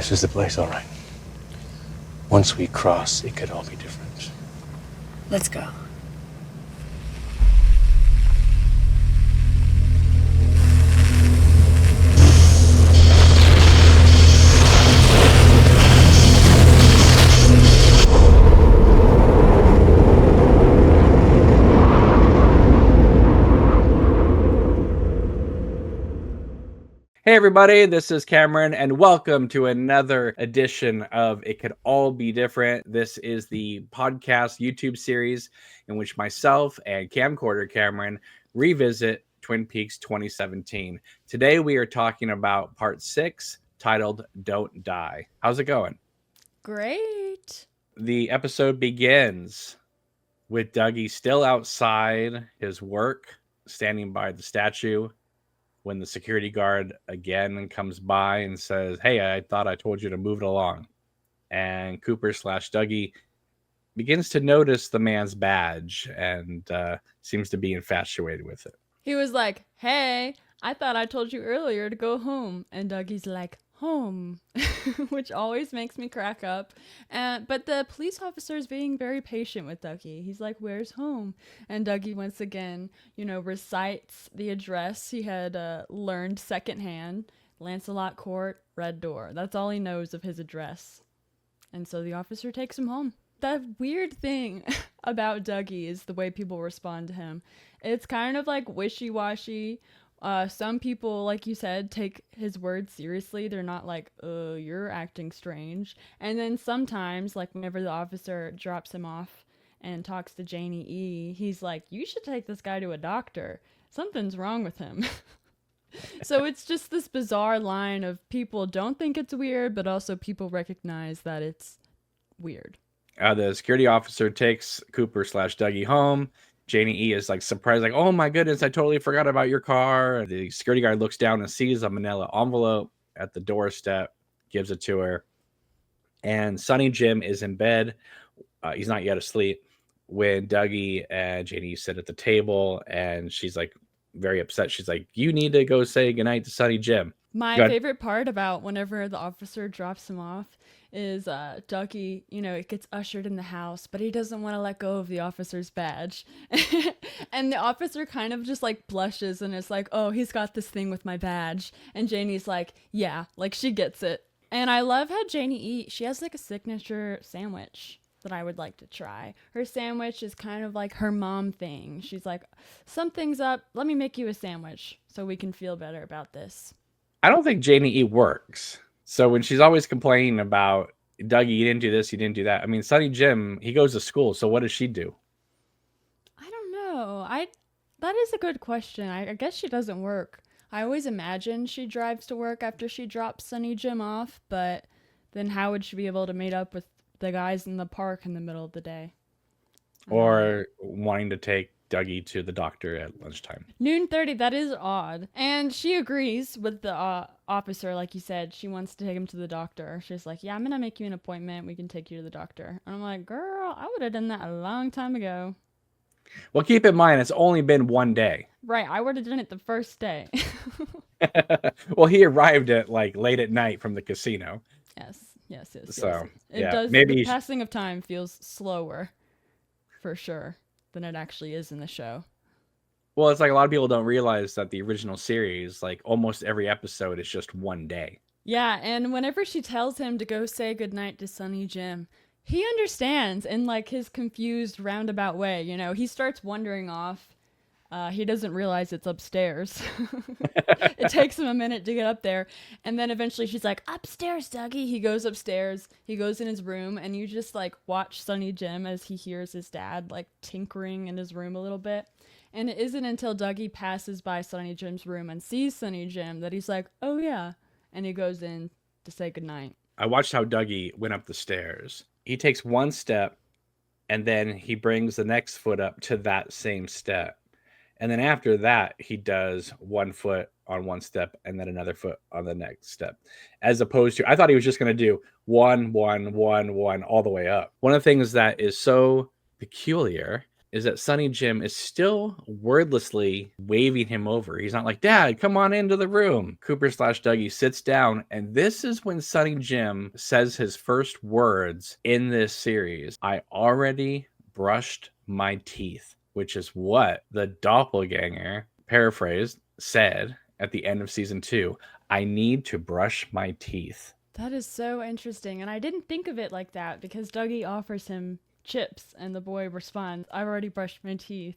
This is the place, all right. Once we cross, it could all be different. Let's go. Hey everybody, this is Cameron and welcome to another edition of It Could All Be Different. This is the podcast YouTube series in which myself and camcorder Cameron revisit Twin Peaks 2017. Today we are talking about part 6 titled Don't Die. How's it going? Great. The episode begins with Dougie still outside his work, standing by the statue, when the security guard again comes by and says, "Hey, I thought I told you to move it along." And Cooper/Dougie begins to notice the man's badge and seems to be infatuated with it. He was like, "Hey, I thought I told you earlier to go home." And Dougie's like, "Home," which always makes me crack up. But the police officer is being very patient with Dougie. He's like, "Where's home?" And Dougie once again, recites the address he had learned secondhand. Lancelot Court, Red Door. That's all he knows of his address. And so the officer takes him home. The weird thing about Dougie is the way people respond to him. It's kind of like wishy-washy. Some people, like you said, take his words seriously. They're not like, you're acting strange. And then sometimes, like whenever the officer drops him off and talks to Janie E., he's like, "You should take this guy to a doctor. Something's wrong with him." So it's just this bizarre line of people don't think it's weird, but also people recognize that it's weird. The security officer takes Cooper/Dougie home. Janie E is like surprised, like, "Oh my goodness, I totally forgot about your car." The security guard looks down and sees a manila envelope at the doorstep, gives it to her. And Sonny Jim is in bed. He's not yet asleep when Dougie and Janie sit at the table, and she's like very upset. She's like, "You need to go say goodnight to Sonny Jim." My favorite part about whenever the officer drops him off is Dougie, it gets ushered in the house, but he doesn't want to let go of the officer's badge. And the officer kind of just like blushes and is like, "Oh, he's got this thing with my badge." And Janie's like, "Yeah," like she gets it. And I love how Janie she has like a signature sandwich that I would like to try. Her sandwich is kind of like her mom thing. She's like, "Something's up. Let me make you a sandwich so we can feel better about this." I don't think Janie E works. So when she's always complaining about, "Dougie, you didn't do this, you didn't do that." I mean, Sonny Jim, he goes to school. So what does she do? I don't know. That is a good question. I guess she doesn't work. I always imagine she drives to work after she drops Sonny Jim off, but then how would she be able to meet up with the guys in the park in the middle of the day? Or wanting to take Dougie to the doctor at lunchtime. 12:30, that is odd. And she agrees with the officer, like you said. She wants to take him to the doctor. She's like, "Yeah, I'm going to make you an appointment. We can take you to the doctor." And I'm like, "Girl, I would have done that a long time ago." Well, keep in mind, it's only been one day. Right, I would have done it the first day. Well, he arrived at like late at night from the casino. Yes. So, It does. maybe the passing of time feels slower, for sure, than it actually is in the show. Well, it's like a lot of people don't realize that the original series, like almost every episode is just one day. Yeah, and whenever she tells him to go say goodnight to Sonny Jim, he understands in like his confused roundabout way. He starts wandering off. He doesn't realize it's upstairs. It takes him a minute to get up there. And then eventually she's like, "Upstairs, Dougie." He goes upstairs. He goes in his room, and you just like watch Sonny Jim as he hears his dad like tinkering in his room a little bit. And it isn't until Dougie passes by Sonny Jim's room and sees Sonny Jim that he's like, "Oh yeah." And he goes in to say goodnight. I watched how Dougie went up the stairs. He takes one step, and then he brings the next foot up to that same step. And then after that, he does 1 foot on one step and then another foot on the next step. As opposed to, I thought he was just going to do 1, 1, 1, 1 all the way up. One of the things that is so peculiar is that Sonny Jim is still wordlessly waving him over. He's not like, Dad, come on into the room. Cooper/Dougie sits down, and this is when Sonny Jim says his first words in this series. I already brushed my teeth, which is what the doppelganger, paraphrased, said at the end of season 2. I need to brush my teeth. That is so interesting. And I didn't think of it like that because Dougie offers him chips and the boy responds, I've already brushed my teeth.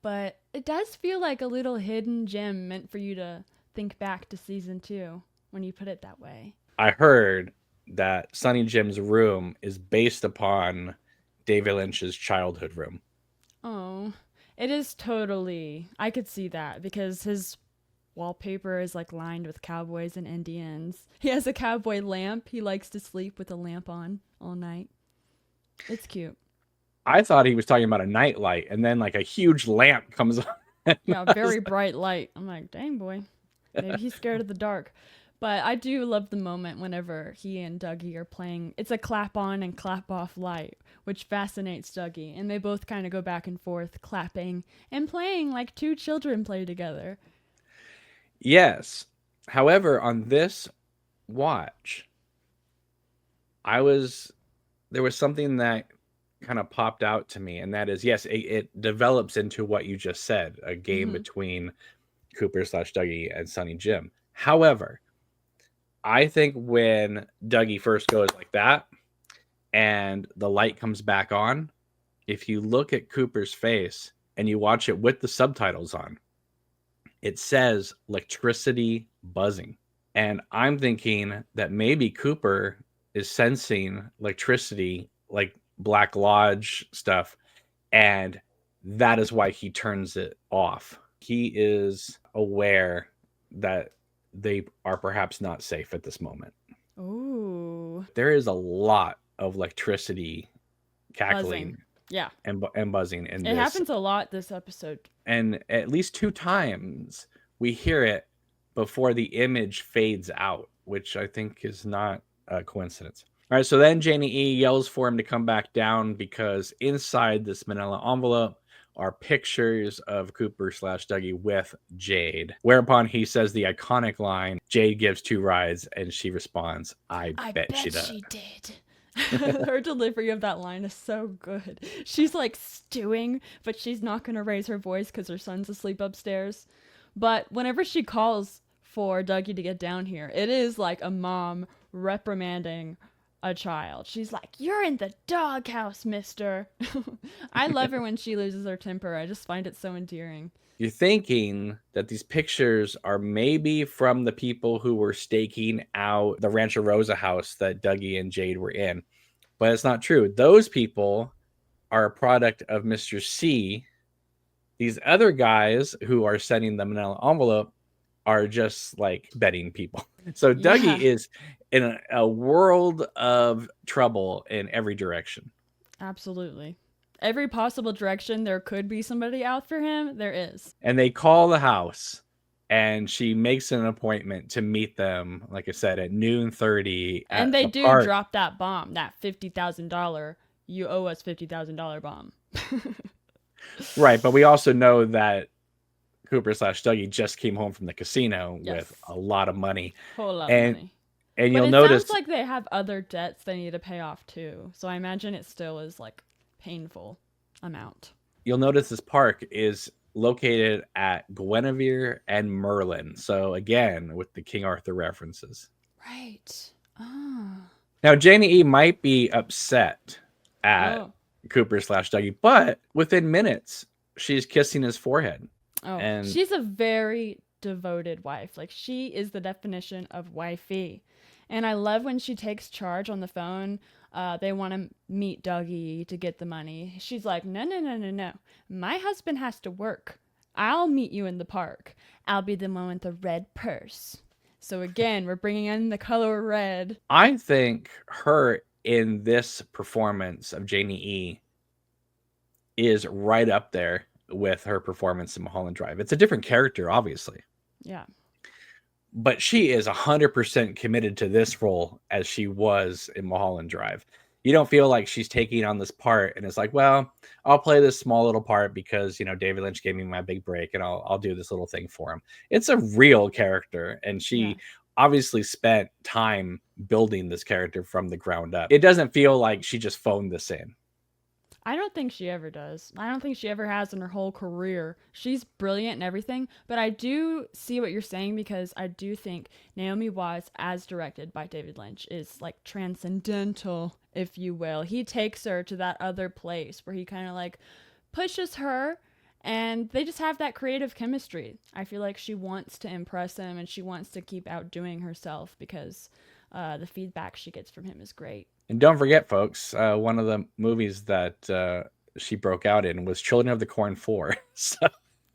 But it does feel like a little hidden gem meant for you to think back to season 2 when you put it that way. I heard that Sonny Jim's room is based upon David Lynch's childhood room. Oh, it is totally. I could see that because his wallpaper is like lined with cowboys and Indians. He has a cowboy lamp. He likes to sleep with a lamp on all night. It's cute. I thought he was talking about a nightlight, and then like a huge lamp comes on. Yeah, very bright light. I'm like, dang boy. Maybe he's scared of the dark. But I do love the moment whenever he and Dougie are playing. It's a clap on and clap off light, which fascinates Dougie. And they both kind of go back and forth, clapping and playing like two children play together. Yes. However, on this watch, there was something that kind of popped out to me, and that is, yes, it develops into what you just said, a game between Cooper/Dougie and Sonny Jim. However, I think when Dougie first goes like that and the light comes back on, if you look at Cooper's face and you watch it with the subtitles on, it says electricity buzzing. And I'm thinking that maybe Cooper is sensing electricity, like Black Lodge stuff, and that is why he turns it off. He is aware that they are perhaps not safe at this moment. Ooh. There is a lot of electricity cackling. Buzzing. Yeah. And buzzing in this. It happens a lot this episode. And at least 2 times we hear it before the image fades out, which I think is not a coincidence. All right, so then Janie E yells for him to come back down because inside this manila envelope are pictures of Cooper/Dougie with Jade. Whereupon he says the iconic line, Jade gives 2 rides, and she responds, I bet she does. She did. Her delivery of that line is so good. She's like stewing, but she's not going to raise her voice because her son's asleep upstairs. But whenever she calls for Dougie to get down here, it is like a mom reprimanding a child. She's like, you're in the doghouse, mister. I love her when she loses her temper. I just find it so endearing. You're thinking that these pictures are maybe from the people who were staking out the Rancho Rosa house that Dougie and Jade were in. But it's not true. Those people are a product of Mr. C. These other guys who are sending the manila envelope are just like betting people. So Dougie is in a world of trouble in every direction. Absolutely. Every possible direction there could be somebody out for him, there is. And they call the house, and she makes an appointment to meet them, like I said, at 12:30. And they do park. drop that bomb, that $50,000, you owe us $50,000 bomb. Right, but we also know that Cooper/Dougie just came home from the casino with a lot of money. Whole lot of money. And but you'll it notice sounds like they have other debts they need to pay off too. So I imagine it still is like painful amount. You'll notice this park is located at Guinevere and Merlin. So again, with the King Arthur references. Right. Ah. Now Janie E might be upset at Cooper/Dougie, but within minutes she's kissing his forehead. Oh, and she's a very devoted wife. Like, she is the definition of wifey. And I love when she takes charge on the phone. They want to meet Dougie to get the money. She's like, no. My husband has to work. I'll meet you in the park. I'll be the one with the red purse. So again, we're bringing in the color red. I think her in this performance of Janie E is right up there with her performance in Mulholland Drive. It's a different character, obviously. Yeah. But she is 100% committed to this role as she was in Mulholland Drive. You don't feel like she's taking on this part and it's like, well, I'll play this small little part because, you know, David Lynch gave me my big break and I'll do this little thing for him. It's a real character, and she obviously spent time building this character from the ground up. It doesn't feel like she just phoned this in. I don't think she ever does. I don't think she ever has in her whole career. She's brilliant and everything, but I do see what you're saying, because I do think Naomi Watts, as directed by David Lynch, is like transcendental, if you will. He takes her to that other place where he kind of like pushes her, and they just have that creative chemistry. I feel like she wants to impress him and she wants to keep outdoing herself, because the feedback she gets from him is great. And don't forget, folks, one of the movies that she broke out in was Children of the Corn 4. So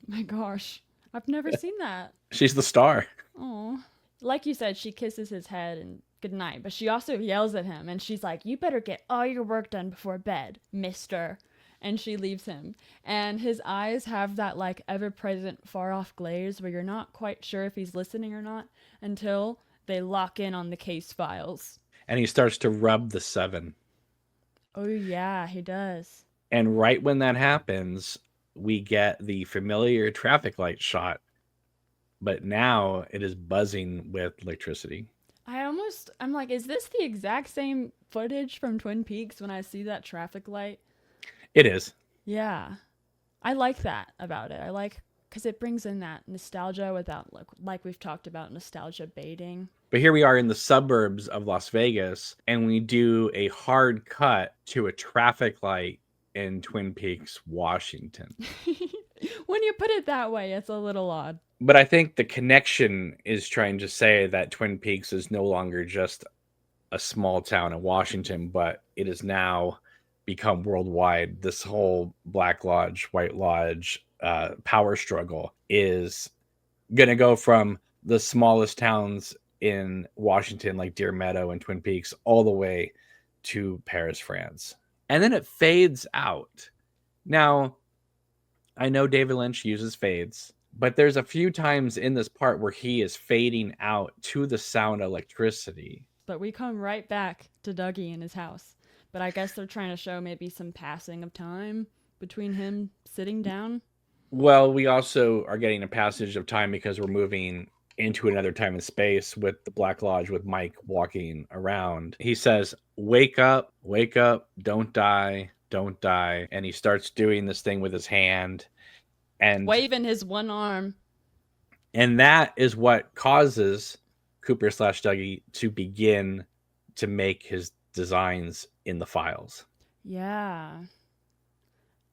My gosh, I've never seen that. she's the star. Oh, like you said, she kisses his head and good night, but she also yells at him, and she's like, "You better get all your work done before bed, mister." And she leaves him, and his eyes have that like ever-present far-off glaze where you're not quite sure if he's listening or not until they lock in on the case files. And he starts to rub the 7. Oh yeah, he does. And right when that happens, we get the familiar traffic light shot, but now it is buzzing with electricity. I'm like, is this the exact same footage from Twin Peaks when I see that traffic light? It is. Yeah. I like that about it. I like, because it brings in that nostalgia without, like we've talked about, nostalgia baiting. But here we are in the suburbs of Las Vegas, and we do a hard cut to a traffic light in Twin Peaks, Washington. When you put it that way, it's a little odd. But I think the connection is trying to say that Twin Peaks is no longer just a small town in Washington, but it has now become worldwide. This whole Black Lodge, White Lodge power struggle is going to go from the smallest towns in Washington, like Deer Meadow and Twin Peaks, all the way to Paris, France. And then it fades out. Now, I know David Lynch uses fades, but there's a few times in this part where he is fading out to the sound of electricity. But we come right back to Dougie in his house. But I guess they're trying to show maybe some passing of time between him sitting down. Well, we also are getting a passage of time because we're moving into another time and space with the Black Lodge, with Mike walking around. He says, wake up, don't die, don't die. And he starts doing this thing with his hand and waving his one arm. And that is what causes Cooper / Dougie to begin to make his designs in the files. Yeah.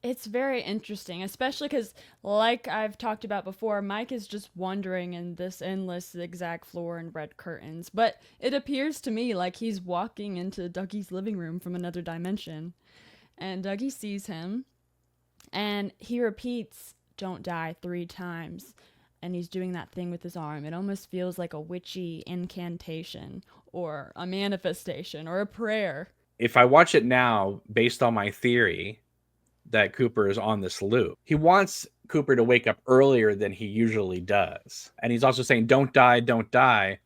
It's very interesting, especially because, like I've talked about before, Mike is just wandering in this endless zigzag floor and red curtains. But it appears to me like he's walking into Dougie's living room from another dimension. And Dougie sees him, and he repeats, "Don't die," 3 times. And he's doing that thing with his arm. It almost feels like a witchy incantation or a manifestation or a prayer. If I watch it now, based on my theory that Cooper is on this loop, he wants Cooper to wake up earlier than he usually does. And he's also saying, don't die,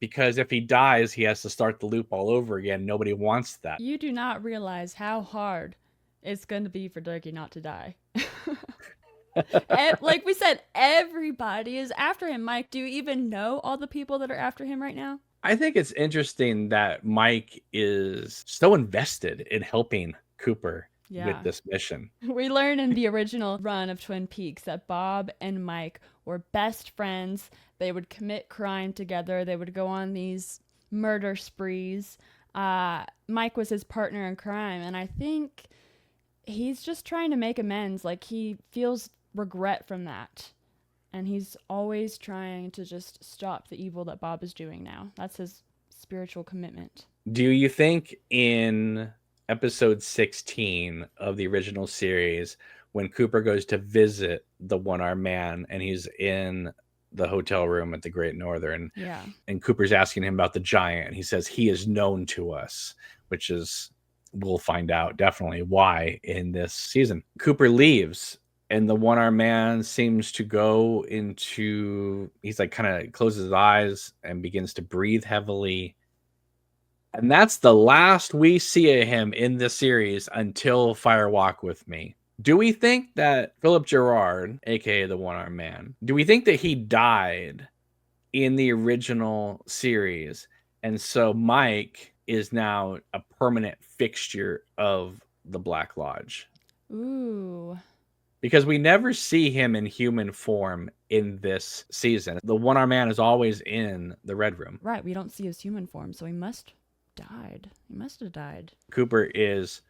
because if he dies, he has to start the loop all over again. Nobody wants that. You do not realize how hard it's going to be for Dougie not to die. Like we said, everybody is after him. Mike, do you even know all the people that are after him right now? I think it's interesting that Mike is so invested in helping Cooper with this mission. We learn in the original run of Twin Peaks that Bob and Mike were best friends. They would commit crime together. They would go on these murder sprees. Mike was his partner in crime, and I think he's just trying to make amends. Like, he feels regret from that, and he's always trying to just stop the evil that Bob is doing now. That's his spiritual commitment. Do you think in episode 16 of the original series, when Cooper goes to visit the one-armed man and he's in the hotel room at the Great Northern, and Cooper's asking him about the giant, and he says he is known to us, which is, we'll find out definitely why in this season. Cooper leaves, and the one-armed man seems to go into, he's like kind of closes his eyes and begins to breathe heavily. And that's the last we see of him in the series until Fire Walk with Me. Do we think that Philip Gerard, aka the One-Armed Man, do we think that he died in the original series? And so Mike is now a permanent fixture of the Black Lodge. Ooh. Because we never see him in human form in this season. The One-Armed Man is always in the Red Room. Right, we don't see his human form, so he must died. He must have died. Cooper is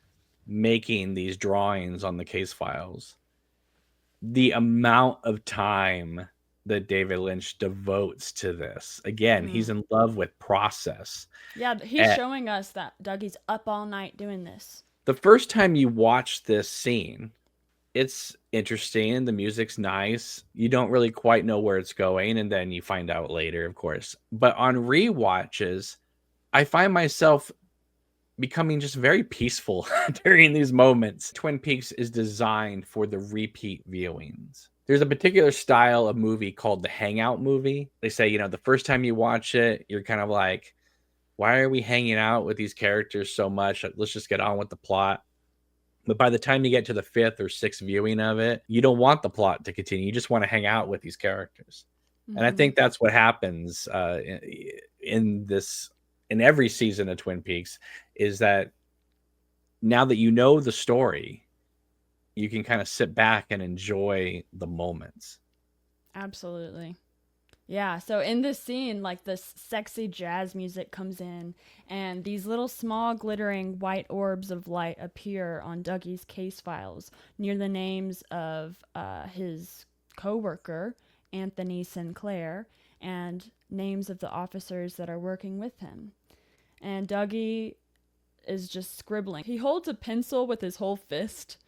making these drawings on the case files. The amount of time that David Lynch devotes to this. Again, he's in love with process. Yeah, he's showing us that Dougie's up all night doing this. The first time you watch this scene, it's interesting. The music's nice. You don't really quite know where it's going, and then you find out later, of course. But on rewatches, I find myself becoming just very peaceful during these moments. Twin Peaks is designed for the repeat viewings. There's a particular style of movie called the hangout movie. They say, the first time you watch it, you're kind of like, why are we hanging out with these characters so much? Let's just get on with the plot. But by the time you get to the 5th or 6th viewing of it, you don't want the plot to continue. You just want to hang out with these characters. And I think that's what happens in every season of Twin Peaks, is that now that you know the story, you can kind of sit back and enjoy the moments. Absolutely. Yeah, so in this scene, like, this sexy jazz music comes in, and these little small glittering white orbs of light appear on Dougie's case files near the names of his co-worker, Anthony Sinclair, and names of the officers that are working with him. And Dougie is just scribbling. He holds a pencil with his whole fist,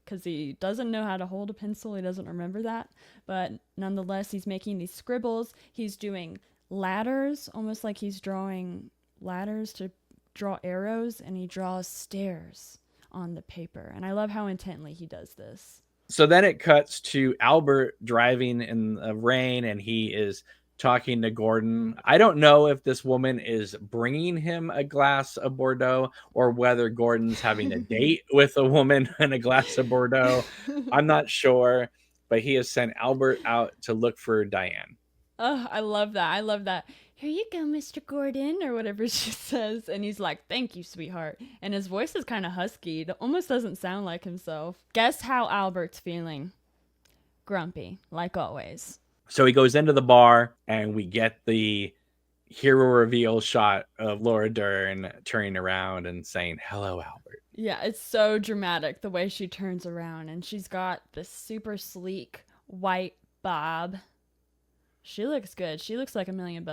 because he doesn't know how to hold a pencil. He doesn't remember that. But nonetheless, he's making these scribbles. He's doing ladders, almost like he's drawing ladders to draw arrows, and he draws stairs on the paper. And I love how intently he does this. So then it cuts to Albert driving in the rain, and he is talking to Gordon. I don't know if this woman is bringing him a glass of Bordeaux or whether Gordon's having a date with a woman and a glass of Bordeaux. I'm not sure, but he has sent Albert out to look for Diane. Oh, I love that. I love that. Here you go, Mr. Gordon, or whatever she says. And he's like, thank you, sweetheart. And his voice is kind of husky. It almost doesn't sound like himself. Guess how Albert's feeling? Grumpy, like always. So he goes into the bar, and we get the hero reveal shot of Laura Dern turning around and saying, hello, Albert. Yeah, it's so dramatic the way she turns around, and she's got this super sleek white bob. She looks good. She looks like $1 million.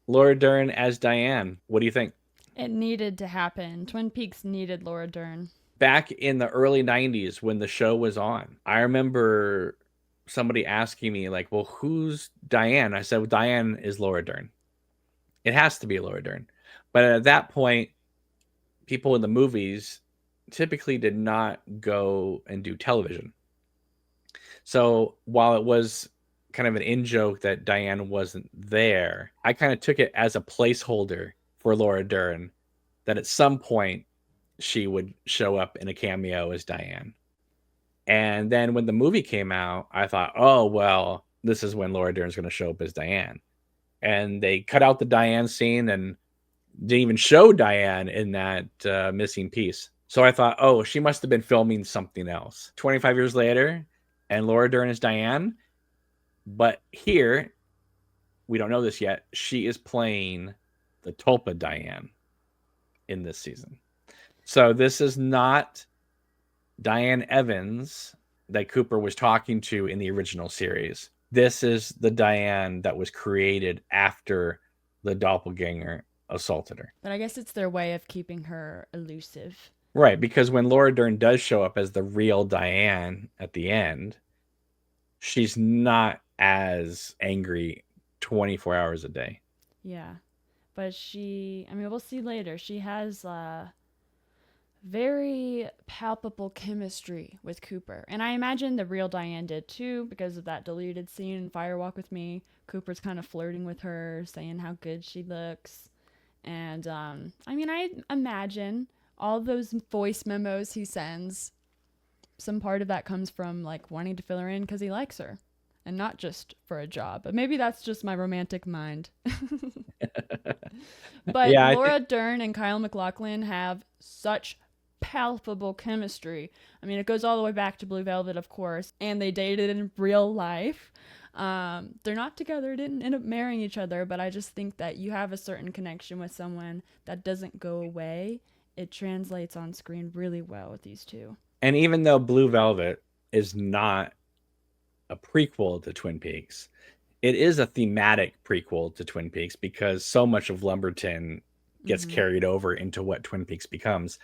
Laura Dern as Diane. What do you think? It needed to happen. Twin Peaks needed Laura Dern. Back in the early 90s when the show was on, I remember somebody asking me, like, well, who's Diane? I said, well, Diane is Laura Dern. It has to be Laura Dern. But at that point, people in the movies typically did not go and do television. So while it was kind of an in-joke that Diane wasn't there, I kind of took it as a placeholder for Laura Dern, that at some point she would show up in a cameo as Diane. And then when the movie came out, I thought, oh, well, this is when Laura Dern's going to show up as Diane. And they cut out the Diane scene and didn't even show Diane in that missing piece. So I thought, oh, she must have been filming something else. 25 years later, and Laura Dern is Diane. But here, we don't know this yet, she is playing the Tulpa Diane in this season. So this is not Diane Evans that Cooper was talking to in the original series. This is the Diane that was created after the doppelganger assaulted her. But I guess it's their way of keeping her elusive. Right, because when Laura Dern does show up as the real Diane at the end, she's not as angry 24 hours a day. Yeah. But we'll see later. She has very palpable chemistry with Cooper. And I imagine the real Diane did too, because of that deleted scene in Fire Walk with Me. Cooper's kind of flirting with her, saying how good she looks. And I mean, I imagine all those voice memos he sends, some part of that comes from like wanting to fill her in because he likes her and not just for a job. But maybe that's just my romantic mind. But Yeah, I Laura think Dern and Kyle MacLachlan have such palpable chemistry. I mean, it goes all the way back to Blue Velvet, of course, and they dated in real life. They're not together, didn't end up marrying each other, but I just think that you have a certain connection with someone that doesn't go away. It translates on screen really well with these two. and even though Blue Velvet is not a prequel to Twin Peaks, it is a thematic prequel to Twin Peaks because so much of Lumberton gets carried over into what Twin Peaks becomes.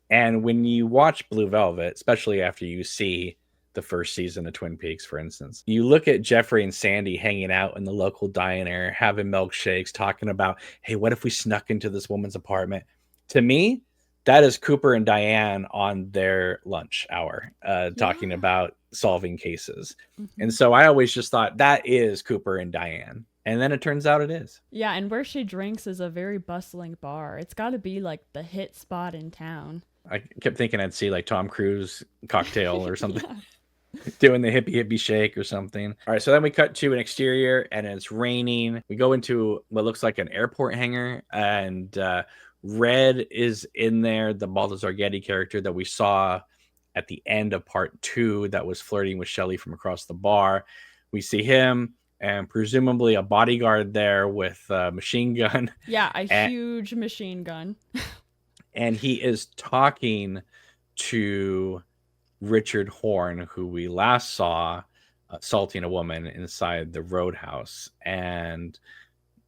And when you watch Blue Velvet, especially after you see the first season of Twin Peaks, for instance, you look at Jeffrey and Sandy hanging out in the local diner, having milkshakes, talking about, hey, what if we snuck into this woman's apartment? To me, that is Cooper and Diane on their lunch hour, talking Yeah. about solving cases. And so I always just thought that is Cooper and Diane. And then it turns out it is. Yeah, and where she drinks is a very bustling bar. It's got to be like the hit spot in town. I kept thinking I'd see like Tom Cruise cocktail or something. Doing the hippie shake or something. All right, so then we cut to an exterior and it's raining. We go into what looks like an airport hangar, and Red is in there, the Balthazar Getty character that we saw at the end of part 2 that was flirting with Shelley from across the bar. We see him and presumably a bodyguard there with a machine gun. Yeah, a And- huge machine gun. And he is talking to Richard Horn, who we last saw assaulting a woman inside the Roadhouse. And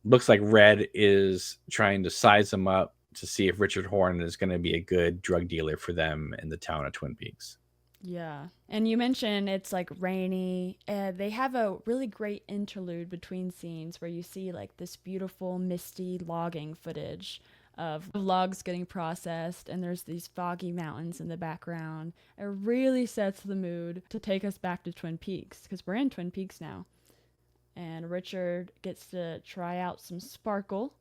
looks like Red is trying to size him up to see if Richard Horn is going to be a good drug dealer for them in the town of Twin Peaks. Yeah. And you mentioned it's like rainy. They have a really great interlude between scenes where you see like this beautiful misty logging footage of logs getting processed, and there's these foggy mountains in the background. It really sets the mood to take us back to Twin Peaks, because we're in Twin Peaks now. And Richard gets to try out some sparkle,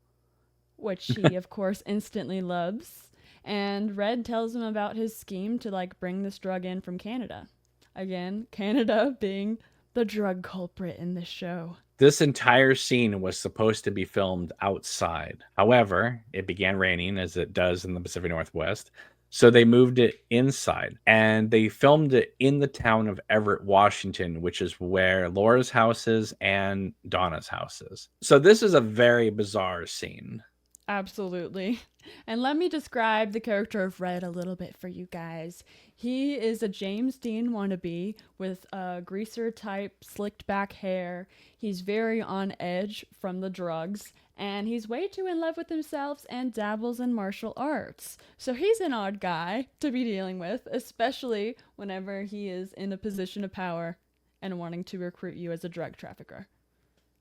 which he of course instantly loves. And Red tells him about his scheme to like bring this drug in from Canada. Again, Canada being the drug culprit in this show. This entire scene was supposed to be filmed outside. However, it began raining, as it does in the Pacific Northwest. So they moved it inside, and they filmed it in the town of Everett, Washington, which is where Laura's house is and Donna's house is. So this is a very bizarre scene. Absolutely. And let me describe the character of Red a little bit for you guys. He is a James Dean wannabe with greaser type slicked back hair. He's very on edge from the drugs, and he's way too in love with himself and dabbles in martial arts. So he's an odd guy to be dealing with, especially whenever he is in a position of power and wanting to recruit you as a drug trafficker.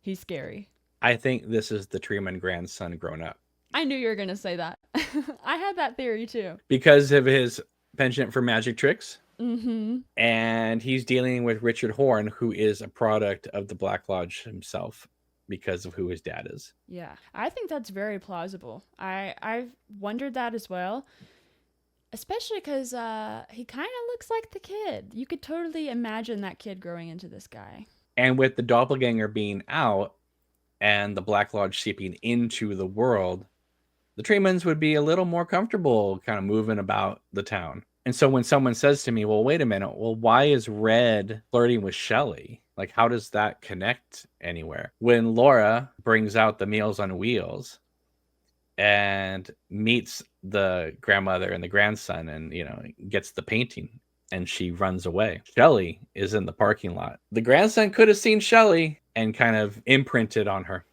He's scary. I think this is the Truman grandson grown up. I knew you were going to say that. I had that theory too. Because of his penchant for magic tricks. Mm-hmm. And he's dealing with Richard Horn, who is a product of the Black Lodge himself because of who his dad is. Yeah, I think that's very plausible. I've wondered that as well. Especially because he kind of looks like the kid. You could totally imagine that kid growing into this guy. And with the doppelganger being out and the Black Lodge seeping into the world, the Tremans would be a little more comfortable kind of moving about the town. And so when someone says to me, well, wait a minute, well, why is Red flirting with Shelley? Like, how does that connect anywhere? When Laura brings out the Meals on Wheels and meets the grandmother and the grandson and, you know, gets the painting and she runs away, Shelley is in the parking lot. The grandson could have seen Shelley and kind of imprinted on her.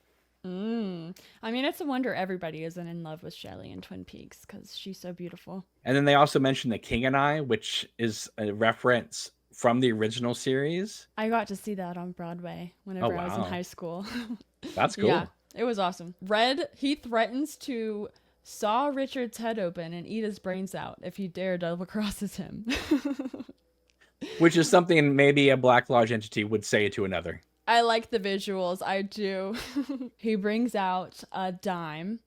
I mean, it's a wonder everybody isn't in love with Shelley in Twin Peaks because she's so beautiful. And then they also mentioned The King and I, which is a reference from the original series. I got to see that on Broadway whenever I was in wow. high school. That's cool. Yeah, it was awesome. Red, he threatens to saw Richard's head open and eat his brains out if he dare double crosses him. Which is something maybe a Black Lodge entity would say to another. I like the visuals. I do. He brings out a dime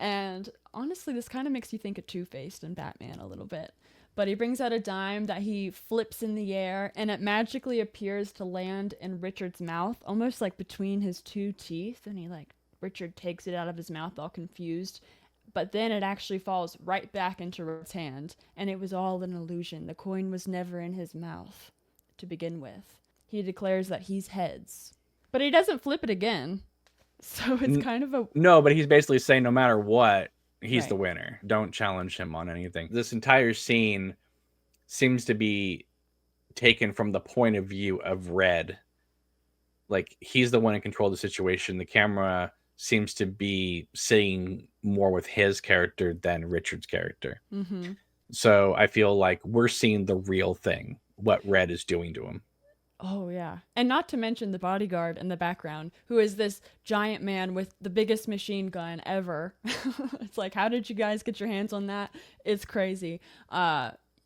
And honestly, this kind of makes you think of Two-Faced and Batman a little bit. But he brings out a dime that he flips in the air, and it magically appears to land in Richard's mouth, almost like between his two teeth. And Richard takes it out of his mouth all confused. But then it actually falls right back into Richard's hand, and it was all an illusion. The coin was never in his mouth to begin with. He declares that he's heads. But he doesn't flip it again. So it's kind of a... No, but he's basically saying no matter what, he's Right. the winner. Don't challenge him on anything. This entire scene seems to be taken from the point of view of Red. Like, he's the one in control of the situation. The camera seems to be sitting more with his character than Richard's character. Mm-hmm. So I feel like we're seeing the real thing, what Red is doing to him. Oh, yeah. And not to mention the bodyguard in the background, who is this giant man with the biggest machine gun ever. It's like, how did you guys get your hands on that? It's crazy.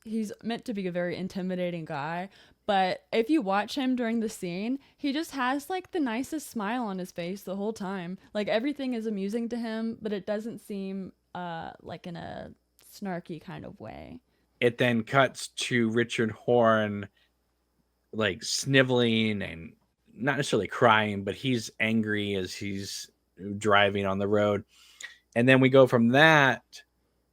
He's meant to be a very intimidating guy, but if you watch him during the scene, he just has like the nicest smile on his face the whole time. Like, everything is amusing to him, but it doesn't seem like in a snarky kind of way. It then cuts to Richard Horn, like, sniveling and not necessarily crying, but he's angry as he's driving on the road. And then we go from that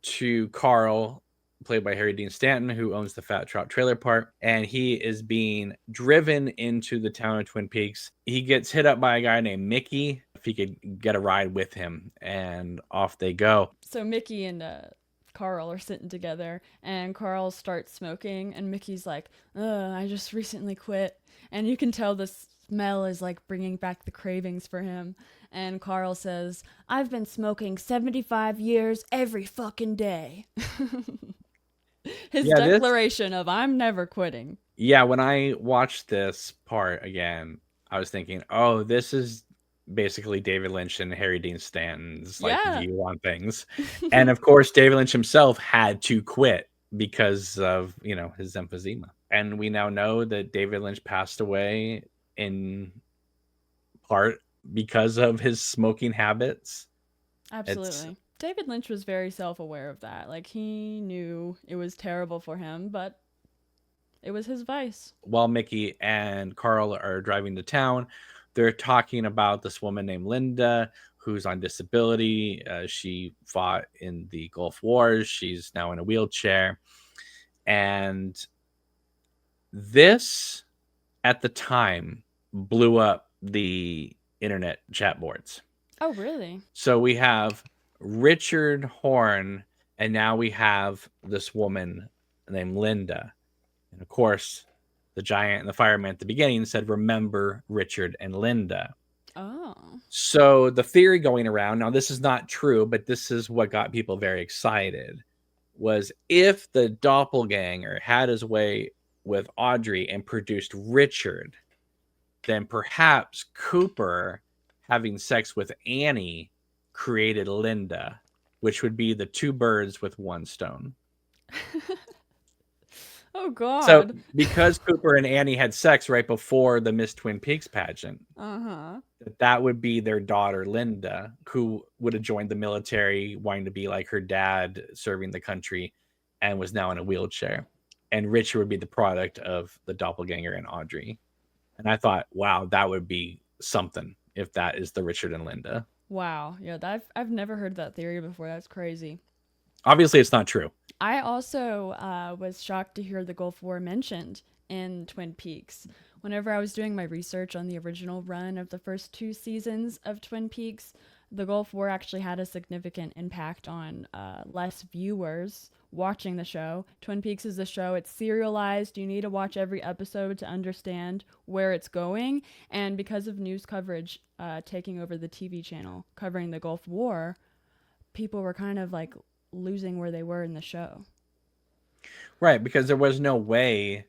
to Carl, played by Harry Dean Stanton, who owns the Fat Trout Trailer Park, and he is being driven into the town of Twin Peaks. He gets hit up by a guy named Mickey, if he could get a ride with him, and off they go. So Mickey and Carl are sitting together, and Carl starts smoking, and Mickey's like, I just recently quit. And you can tell the smell is like bringing back the cravings for him. And Carl says, I've been smoking 75 years every fucking day. His declaration of, I'm never quitting. Yeah, when I watched this part again, I was thinking, oh, this is basically David Lynch and Harry Dean Stanton's view on things. And of course, David Lynch himself had to quit because of, his emphysema. And we now know that David Lynch passed away in part because of his smoking habits. Absolutely. David Lynch was very self-aware of that. Like, he knew it was terrible for him, but it was his vice. While Mickey and Carl are driving to town, they're talking about this woman named Linda, who's on disability. She fought in the Gulf Wars. She's now in a wheelchair. And this, at the time, blew up the internet chat boards. Oh, really? So we have Richard Horn, and now we have this woman named Linda. And of course, the giant and the fireman at the beginning said, remember Richard and Linda. Oh. So the theory going around, now this is not true, but this is what got people very excited, was if the doppelganger had his way with Audrey and produced Richard, then perhaps Cooper having sex with Annie created Linda, which would be the two birds with one stone. Oh, God. So because Cooper and Annie had sex right before the Miss Twin Peaks pageant, that would be their daughter, Linda, who would have joined the military, wanting to be like her dad, serving the country, and was now in a wheelchair. And Richard would be the product of the doppelganger and Audrey. And I thought, wow, that would be something if that is the Richard and Linda. Wow. Yeah, I've never heard that theory before. That's crazy. Obviously, it's not true. I also was shocked to hear the Gulf War mentioned in Twin Peaks. Whenever I was doing my research on the original run of the first 2 seasons of Twin Peaks, the Gulf War actually had a significant impact on less viewers watching the show. Twin Peaks is a show, it's serialized. You need to watch every episode to understand where it's going. And because of news coverage taking over the TV channel covering the Gulf War, people were kind of like losing where they were in the show. Right, because there was no way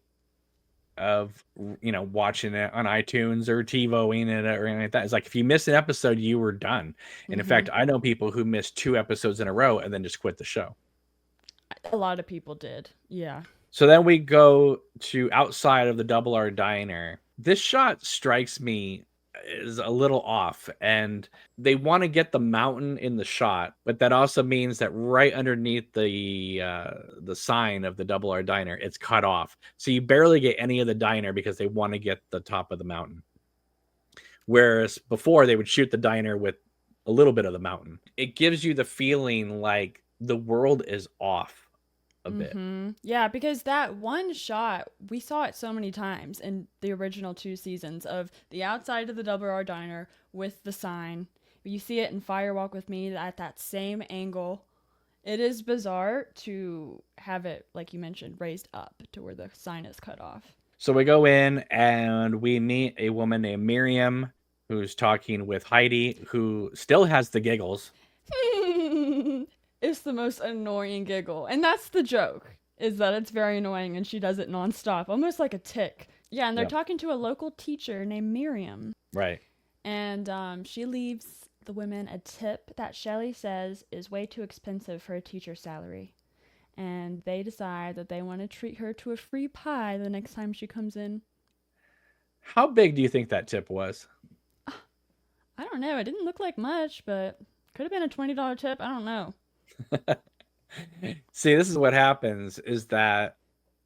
of watching it on iTunes or TiVoing it or anything like that. It's like if you miss an episode, you were done. And in fact, I know people who missed 2 episodes in a row and then just quit the show. A lot of people did. Yeah. So then we go to outside of the Double R Diner. This shot strikes me is a little off, and they want to get the mountain in the shot, but that also means that right underneath the sign of the Double R Diner, it's cut off, so you barely get any of the diner because they want to get the top of the mountain. Whereas before they would shoot the diner with a little bit of the mountain. It gives you the feeling like the world is off a bit. Yeah, because that one shot, we saw it so many times in the original 2 seasons of the outside of the Double R Diner with the sign. You see it in Fire Walk with Me at that same angle. It is bizarre to have it, like you mentioned, raised up to where the sign is cut off. So we go in and we meet a woman named Miriam who's talking with Heidi, who still has the giggles. It's the most annoying giggle. And that's the joke, is that it's very annoying and she does it nonstop, almost like a tick. Yeah, and they're talking to a local teacher named Miriam. Right. And she leaves the women a tip that Shelley says is way too expensive for a teacher's salary. And they decide that they want to treat her to a free pie the next time she comes in. How big do you think that tip was? I don't know. It didn't look like much, but could have been a $20 tip. I don't know. See, this is what happens is that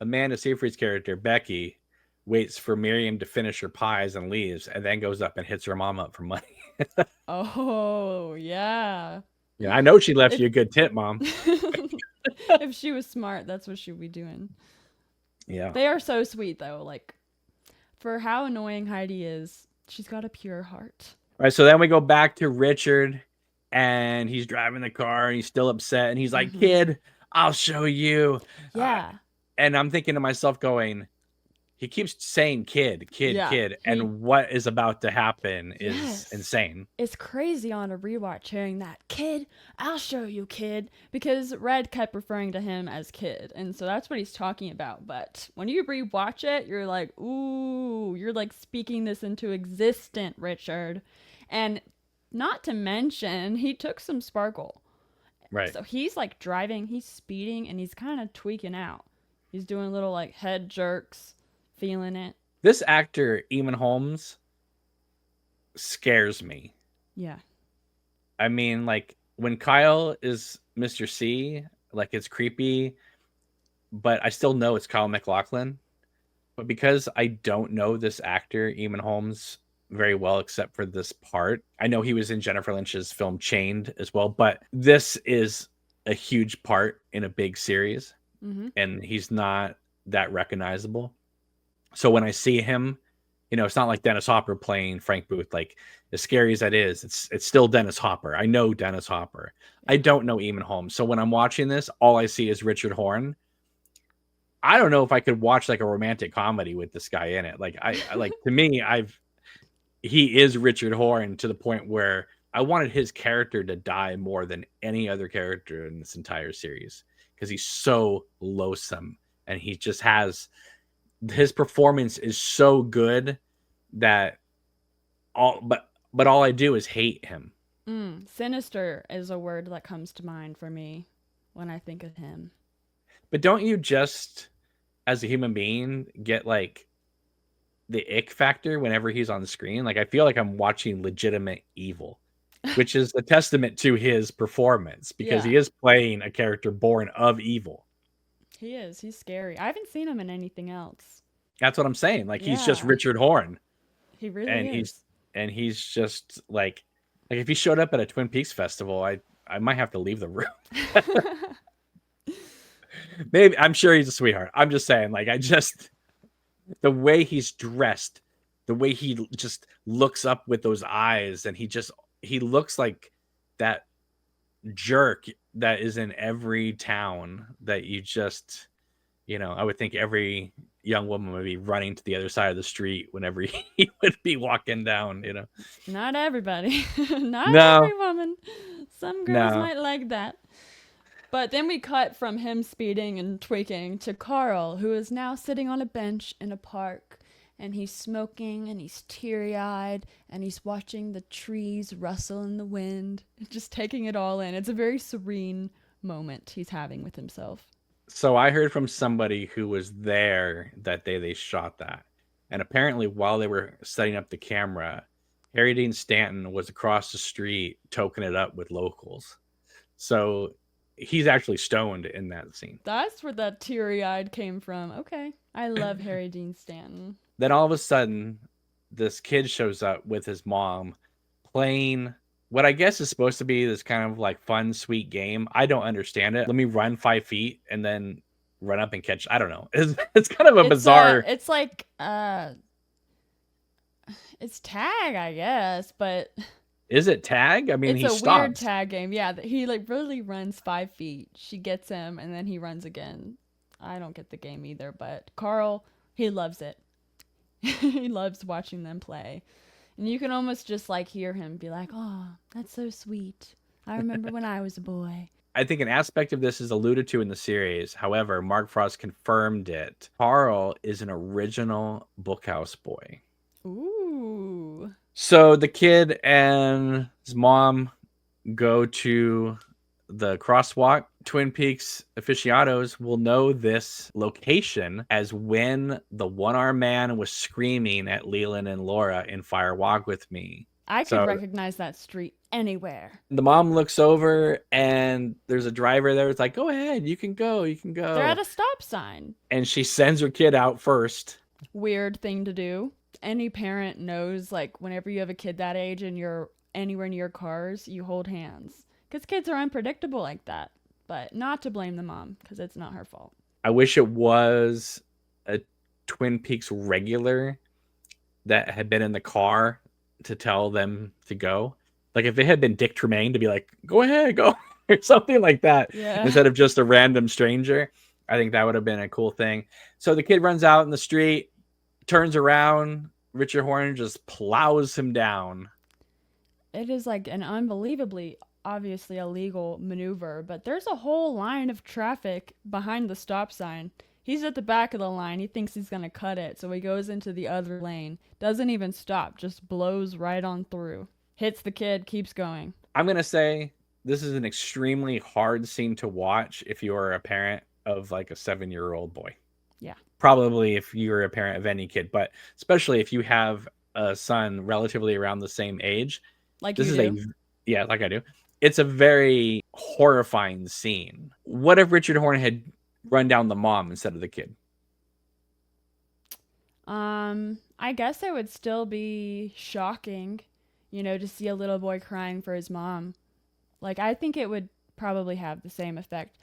Amanda Seyfried's character, Becky, waits for Miriam to finish her pies and leaves, and then goes up and hits her mom up for money. Oh, yeah. Yeah, I know she left you a good tip, Mom. If she was smart, that's what she'd be doing. Yeah. They are so sweet, though. Like, for how annoying Heidi is, she's got a pure heart. All right, so then we go back to Richard, and he's driving the car, and he's still upset, and he's like, kid, I'll show you. Yeah. And I'm thinking to myself going, he keeps saying kid, and what is about to happen is insane. It's crazy on a rewatch hearing that, kid, I'll show you, kid, because Red kept referring to him as kid, and so that's what he's talking about. But when you rewatch it, you're like, ooh, you're like speaking this into existence, Richard. And not to mention, he took some sparkle. Right. So he's like driving, he's speeding, and he's kind of tweaking out. He's doing little like head jerks. Feeling it. This actor, Eamon Holmes, scares me. Yeah. I mean, like, when Kyle is Mr. C, like, it's creepy, but I still know it's Kyle MacLachlan. But because I don't know this actor, Eamon Holmes, very well, except for this part, I know he was in Jennifer Lynch's film Chained as well, but this is a huge part in a big series, and he's not that recognizable. So when I see him, you know, it's not like Dennis Hopper playing Frank Booth. Like, as scary as that is, it's still Dennis Hopper. I know Dennis Hopper. I don't know Eamon Holmes. So when I'm watching this, all I see is Richard Horn. I don't know if I could watch like a romantic comedy with this guy in it. Like, I like, to me, he is Richard Horn to the point where I wanted his character to die more than any other character in this entire series, because he's so loathsome, and he just has, his performance is so good that but all I do is hate him. Sinister is a word that comes to mind for me when I think of him. But don't you just, as a human being, get like the ick factor whenever he's on the screen? Like, I feel like I'm watching legitimate evil, which is a testament to his performance, because he is playing a character born of evil. He is. He's scary. I haven't seen him in anything else. That's what I'm saying. Like, he's just Richard Horn. He really is. He's just like if he showed up at a Twin Peaks festival, I might have to leave the room. Maybe, I'm sure he's a sweetheart. I'm just saying, like, the way he's dressed, the way he just looks up with those eyes, and he looks like that jerk that is in every town that you just, you know, I would think every young woman would be running to the other side of the street whenever he would be walking down, you know. Not everybody. Not every woman. Some girls might like that. But then we cut from him speeding and tweaking to Carl, who is now sitting on a bench in a park, and he's smoking, and he's teary-eyed, and he's watching the trees rustle in the wind, just taking it all in. It's a very serene moment he's having with himself. So I heard from somebody who was there that day they shot that. And apparently while they were setting up the camera, Harry Dean Stanton was across the street toking it up with locals. So he's actually stoned in that scene. That's where that teary-eyed came from. Okay. I love Harry Dean Stanton. Then all of a sudden, this kid shows up with his mom playing what I guess is supposed to be this kind of like fun, sweet game. I don't understand it. Let me run 5 feet and then run up and catch. I don't know. It's kind of a bizarre. It's like it's tag, I guess, but Is it tag? I mean, it's he a stops. weird tag game. Yeah, he like really runs 5 feet. She gets him, and then he runs again. I don't get the game either, but Carl, he loves it. He loves watching them play. And you can almost just like hear him be like, "Oh, that's so sweet. I remember when I was a boy." I think an aspect of this is alluded to in the series. However, Mark Frost confirmed it. Carl is an original Bookhouse boy. Ooh. So the kid and his mom go to the crosswalk. Twin Peaks aficionados will know this location as when the one-armed man was screaming at Leland and Laura in Fire Walk with Me. I could So- recognize that street anywhere. The mom looks over and there's a driver there. It's like, go ahead, you can go. They're at a stop sign. And she sends her kid out first. Weird thing to do. Any parent knows, like, whenever you have a kid that age and you're anywhere near cars, you hold hands. Because kids are unpredictable like that. But not to blame the mom, because it's not her fault. I wish it was a Twin Peaks regular that had been in the car to tell them to go. Like if it had been Dick Tremaine to be like, go ahead, go, or something like that, Yeah. instead of just a random stranger. I think that would have been a cool thing. So the kid runs out in the street, turns around, Richard Horne just plows him down. It is like an unbelievably, obviously illegal maneuver, but there's a whole line of traffic behind the stop sign. He's at the back of the line. He thinks he's going to cut it, so he goes into the other lane. Doesn't even stop, just blows right on through. Hits the kid, keeps going. I'm going to say this is an extremely hard scene to watch if you are a parent of like a 7-year-old boy. Yeah. Probably if you're a parent of any kid, but especially if you have a son relatively around the same age. Like This you is do. yeah, like I do. It's a very horrifying scene. What if Richard Horne had run down the mom instead of the kid? I guess it would still be shocking, to see a little boy crying for his mom. Like, I think it would probably have the same effect.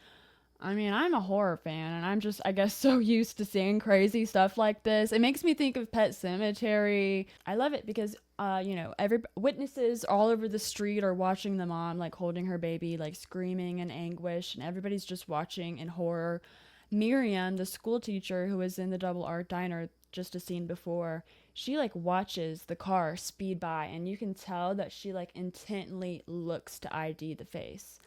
I mean, I'm a horror fan, and I'm just, I guess, so used to seeing crazy stuff like this. It makes me think of Pet Sematary. I love it because, every witnesses all over the street are watching the mom, like, holding her baby, like, screaming in anguish, and everybody's just watching in horror. Miriam, the school teacher who was in the Double R Diner just a scene before, she, like, watches the car speed by, and you can tell that she, like, intently looks to ID the face.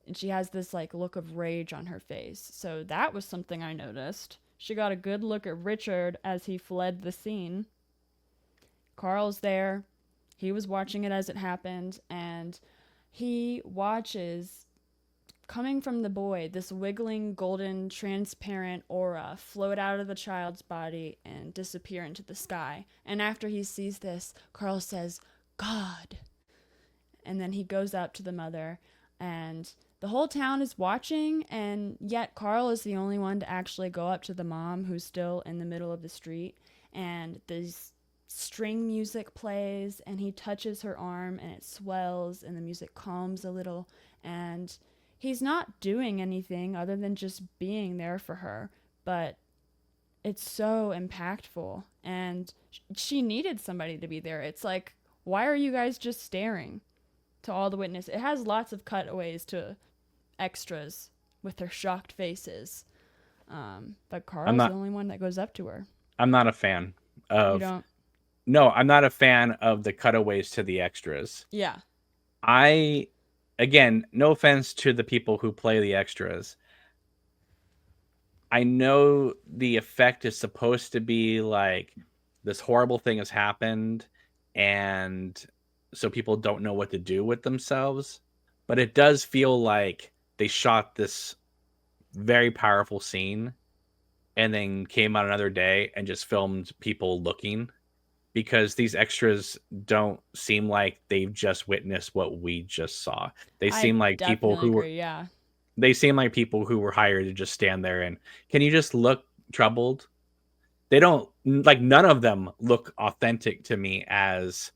And she has this like look of rage on her face. So that was something I noticed. She got a good look at Richard as he fled the scene. Carl's there. He was watching it as it happened, and he watches, coming from the boy, this wiggling golden transparent aura float out of the child's body and disappear into the sky. And after he sees this, Carl says, "God." And then he goes up to the mother, and the whole town is watching, and yet Carl is the only one to actually go up to the mom who's still in the middle of the street. And this string music plays, and he touches her arm, and it swells, and the music calms a little. And he's not doing anything other than just being there for her. But it's so impactful, and she needed somebody to be there. It's like, why are you guys just staring to all the witnesses? It has lots of cutaways to extras with their shocked faces. But Carl's the only one that goes up to her. I'm not a fan of. You don't? No, I'm not a fan of the cutaways to the extras. Yeah. Again, no offense to the people who play the extras. I know the effect is supposed to be like this horrible thing has happened, and so people don't know what to do with themselves. But it does feel like they shot this very powerful scene and then came out another day and just filmed people looking. because these extras don't seem like they've just witnessed what we just saw. They seem like people definitely who were agree, yeah. they seem like people who were hired to just stand there and, can you just look troubled? They don't, like, none of them look authentic to me as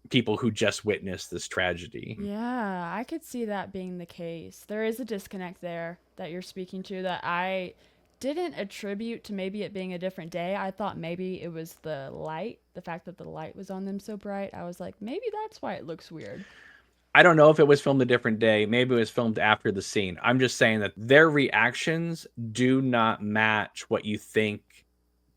people who just witnessed this tragedy. Yeah, I could see that being the case. There is a disconnect there that you're speaking to that I didn't attribute to maybe it being a different day. I thought maybe it was the light, the fact that the light was on them so bright. I was like, maybe that's why it looks weird. I don't know if it was filmed a different day. Maybe it was filmed after the scene. I'm just saying that their reactions do not match what you think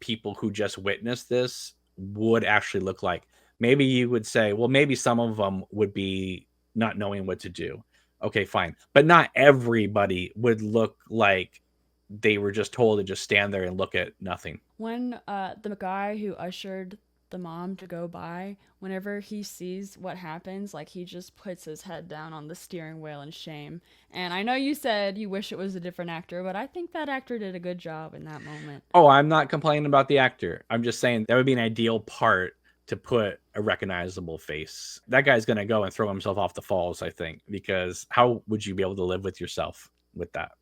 people who just witnessed this would actually look like. Maybe you would say, well, maybe some of them would be not knowing what to do. Okay, fine. But not everybody would look like they were just told to just stand there and look at nothing. When the guy who ushered the mom to go by, whenever he sees what happens, like, he just puts his head down on the steering wheel in shame. And I know you said you wish it was a different actor, but I think that actor did a good job in that moment. Oh, I'm not complaining about the actor. I'm just saying that would be an ideal part to put a recognizable face. That guy's going to go and throw himself off the falls, I think, because how would you be able to live with yourself with that?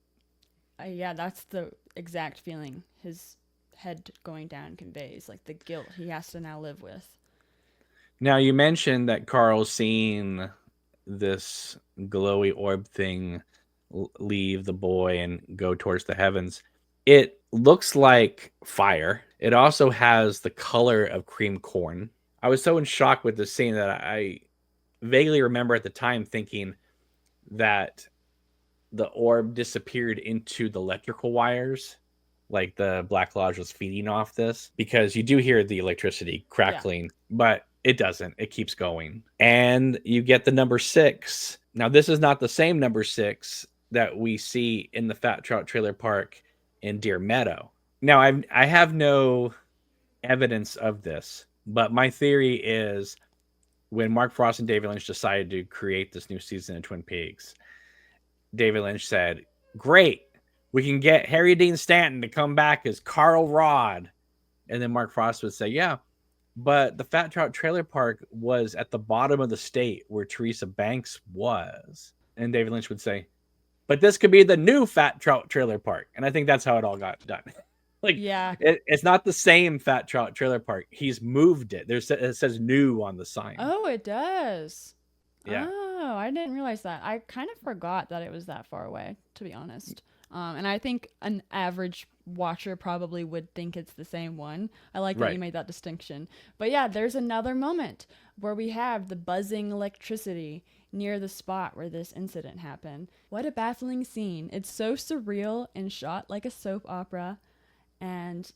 Yeah, that's the exact feeling his head going down conveys, like the guilt he has to now live with. Now, you mentioned that Carl's seen this glowy orb thing leave the boy and go towards the heavens. It looks like fire. It also has the color of cream corn. I was so in shock with this scene that I vaguely remember at the time thinking that the orb disappeared into the electrical wires, like the Black Lodge was feeding off this, because you do hear the electricity crackling, but it doesn't. It keeps going. And you get the number 6. Now, this is not the same number 6 that we see in the Fat Trout Trailer Park in Deer Meadow. Now, I have no evidence of this, but my theory is when Mark Frost and David Lynch decided to create this new season of Twin Peaks, David Lynch said, great, we can get Harry Dean Stanton to come back as Carl Rod. And then Mark Frost would say, yeah, but the Fat Trout Trailer Park was at the bottom of the state where Teresa Banks was. And David Lynch would say, but this could be the new Fat Trout Trailer Park. And I think that's how it all got done. Like, yeah, it's not the same Fat Trout Trailer Park. He's moved it. It says new on the sign. Oh, it does. Yeah. Oh, I didn't realize that. I kind of forgot that it was that far away, to be honest. And I think an average watcher probably would think it's the same one. I like that you made that distinction. But yeah, there's another moment where we have the buzzing electricity near the spot where this incident happened. What a baffling scene. It's so surreal and shot like a soap opera. And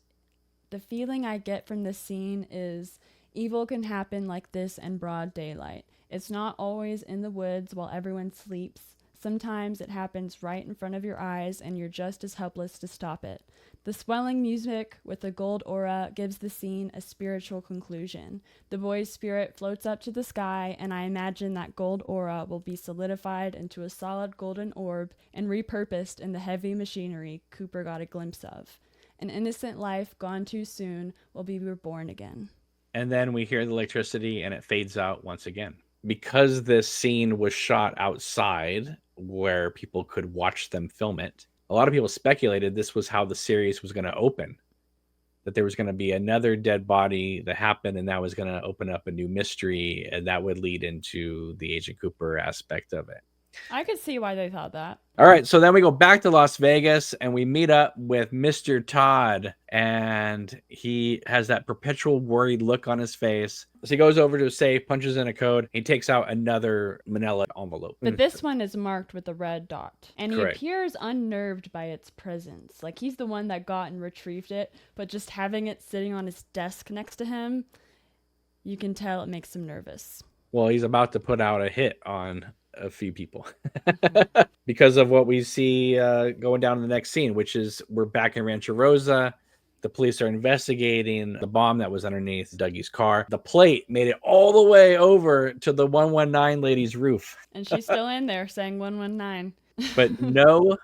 the feeling I get from this scene is evil can happen like this in broad daylight. It's not always in the woods while everyone sleeps. Sometimes it happens right in front of your eyes and you're just as helpless to stop it. The swelling music with the gold aura gives the scene a spiritual conclusion. The boy's spirit floats up to the sky, and I imagine that gold aura will be solidified into a solid golden orb and repurposed in the heavy machinery Cooper got a glimpse of. An innocent life gone too soon will be reborn again. And then we hear the electricity and it fades out once again. Because this scene was shot outside where people could watch them film it, a lot of people speculated this was how the series was going to open. That there was going to be another dead body that happened, and that was going to open up a new mystery, and that would lead into the Agent Cooper aspect of it. I could see why they thought that. All right, so then we go back to Las Vegas and we meet up with Mr. Todd, and he has that perpetual worried look on his face. So he goes over to a safe, punches in a code, he takes out another manila envelope. But this one is marked with a red dot, and he Correct. appears unnerved by its presence. Like he's the one that got and retrieved it, but just having it sitting on his desk next to him, you can tell it makes him nervous. Well, he's about to put out a hit on a few people because of what we see going down in the next scene, which is we're back in Rancho Rosa. The police are investigating the bomb that was underneath Dougie's car. The plate made it all the way over to the 119 lady's roof. And she's still in there saying 119. But no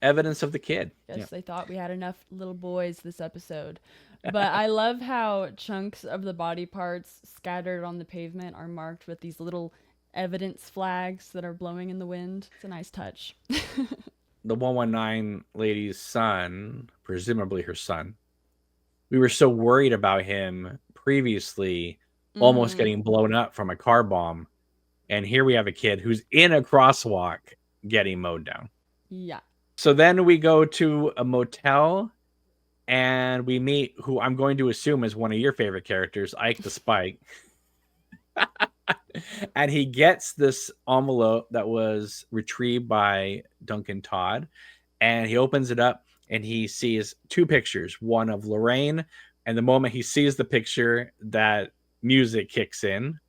evidence of the kid. Guess they thought we had enough little boys this episode. But I love how chunks of the body parts scattered on the pavement are marked with these little evidence flags that are blowing in the wind. It's a nice touch. The 119 lady's son, presumably her son, we were so worried about him previously almost getting blown up from a car bomb. And here we have a kid who's in a crosswalk getting mowed down. Yeah. So then we go to a motel and we meet who I'm going to assume is one of your favorite characters, Ike the Spike. And he gets this envelope that was retrieved by Duncan Todd. And he opens it up and he sees two pictures, one of Lorraine. And the moment he sees the picture, that music kicks in.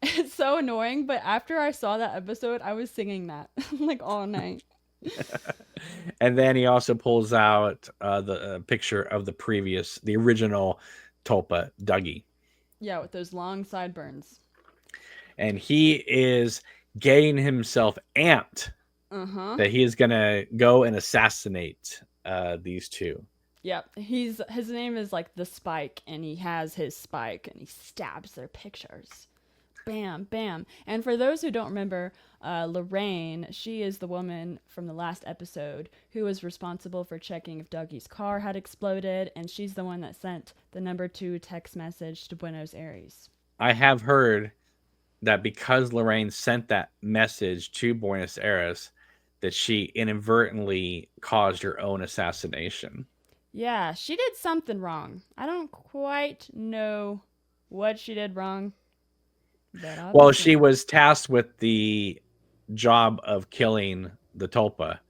It's so annoying, but after I saw that episode, I was singing that like all night. And then he also pulls out the picture of the original Tulpa, Dougie. Yeah, with those long sideburns. And he is getting himself amped that he is going to go and assassinate these two. Yep, his name is like the Spike, and he has his spike, and he stabs their pictures. Bam, bam. And for those who don't remember, Lorraine, she is the woman from the last episode who was responsible for checking if Dougie's car had exploded, and she's the one that sent the number 2 text message to Buenos Aires. I have heard that because Lorraine sent that message to Buenos Aires, that she inadvertently caused her own assassination. Yeah, she did something wrong. I don't quite know what she did wrong. Well, she was tasked with the job of killing the Tulpa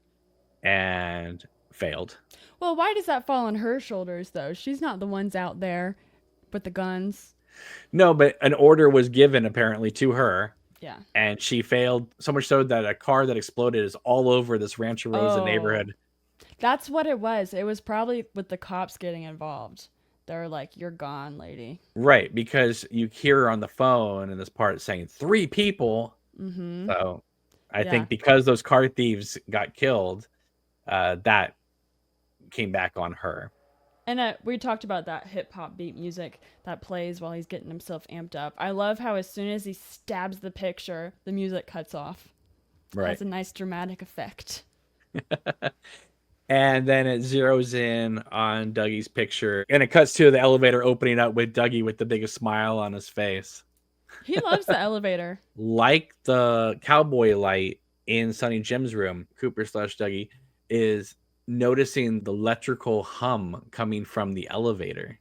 and failed. Well, why does that fall on her shoulders, though? She's not the ones out there with the guns. No, but an order was given apparently to her. Yeah. And she failed so much so that a car that exploded is all over this Rancho Rosa neighborhood. That's what it was. It was probably with the cops getting involved. They're like, "You're gone, lady." Right, because you hear her on the phone in this part saying 3 people. Mm-hmm. So I think because those car thieves got killed, that came back on her. And we talked about that hip-hop beat music that plays while he's getting himself amped up. I love how as soon as he stabs the picture, the music cuts off. Right. It has a nice dramatic effect. And then it zeroes in on Dougie's picture. And it cuts to the elevator opening up with Dougie with the biggest smile on his face. He loves the elevator. Like the cowboy light in Sonny Jim's room, Cooper/Dougie is noticing the electrical hum coming from the elevator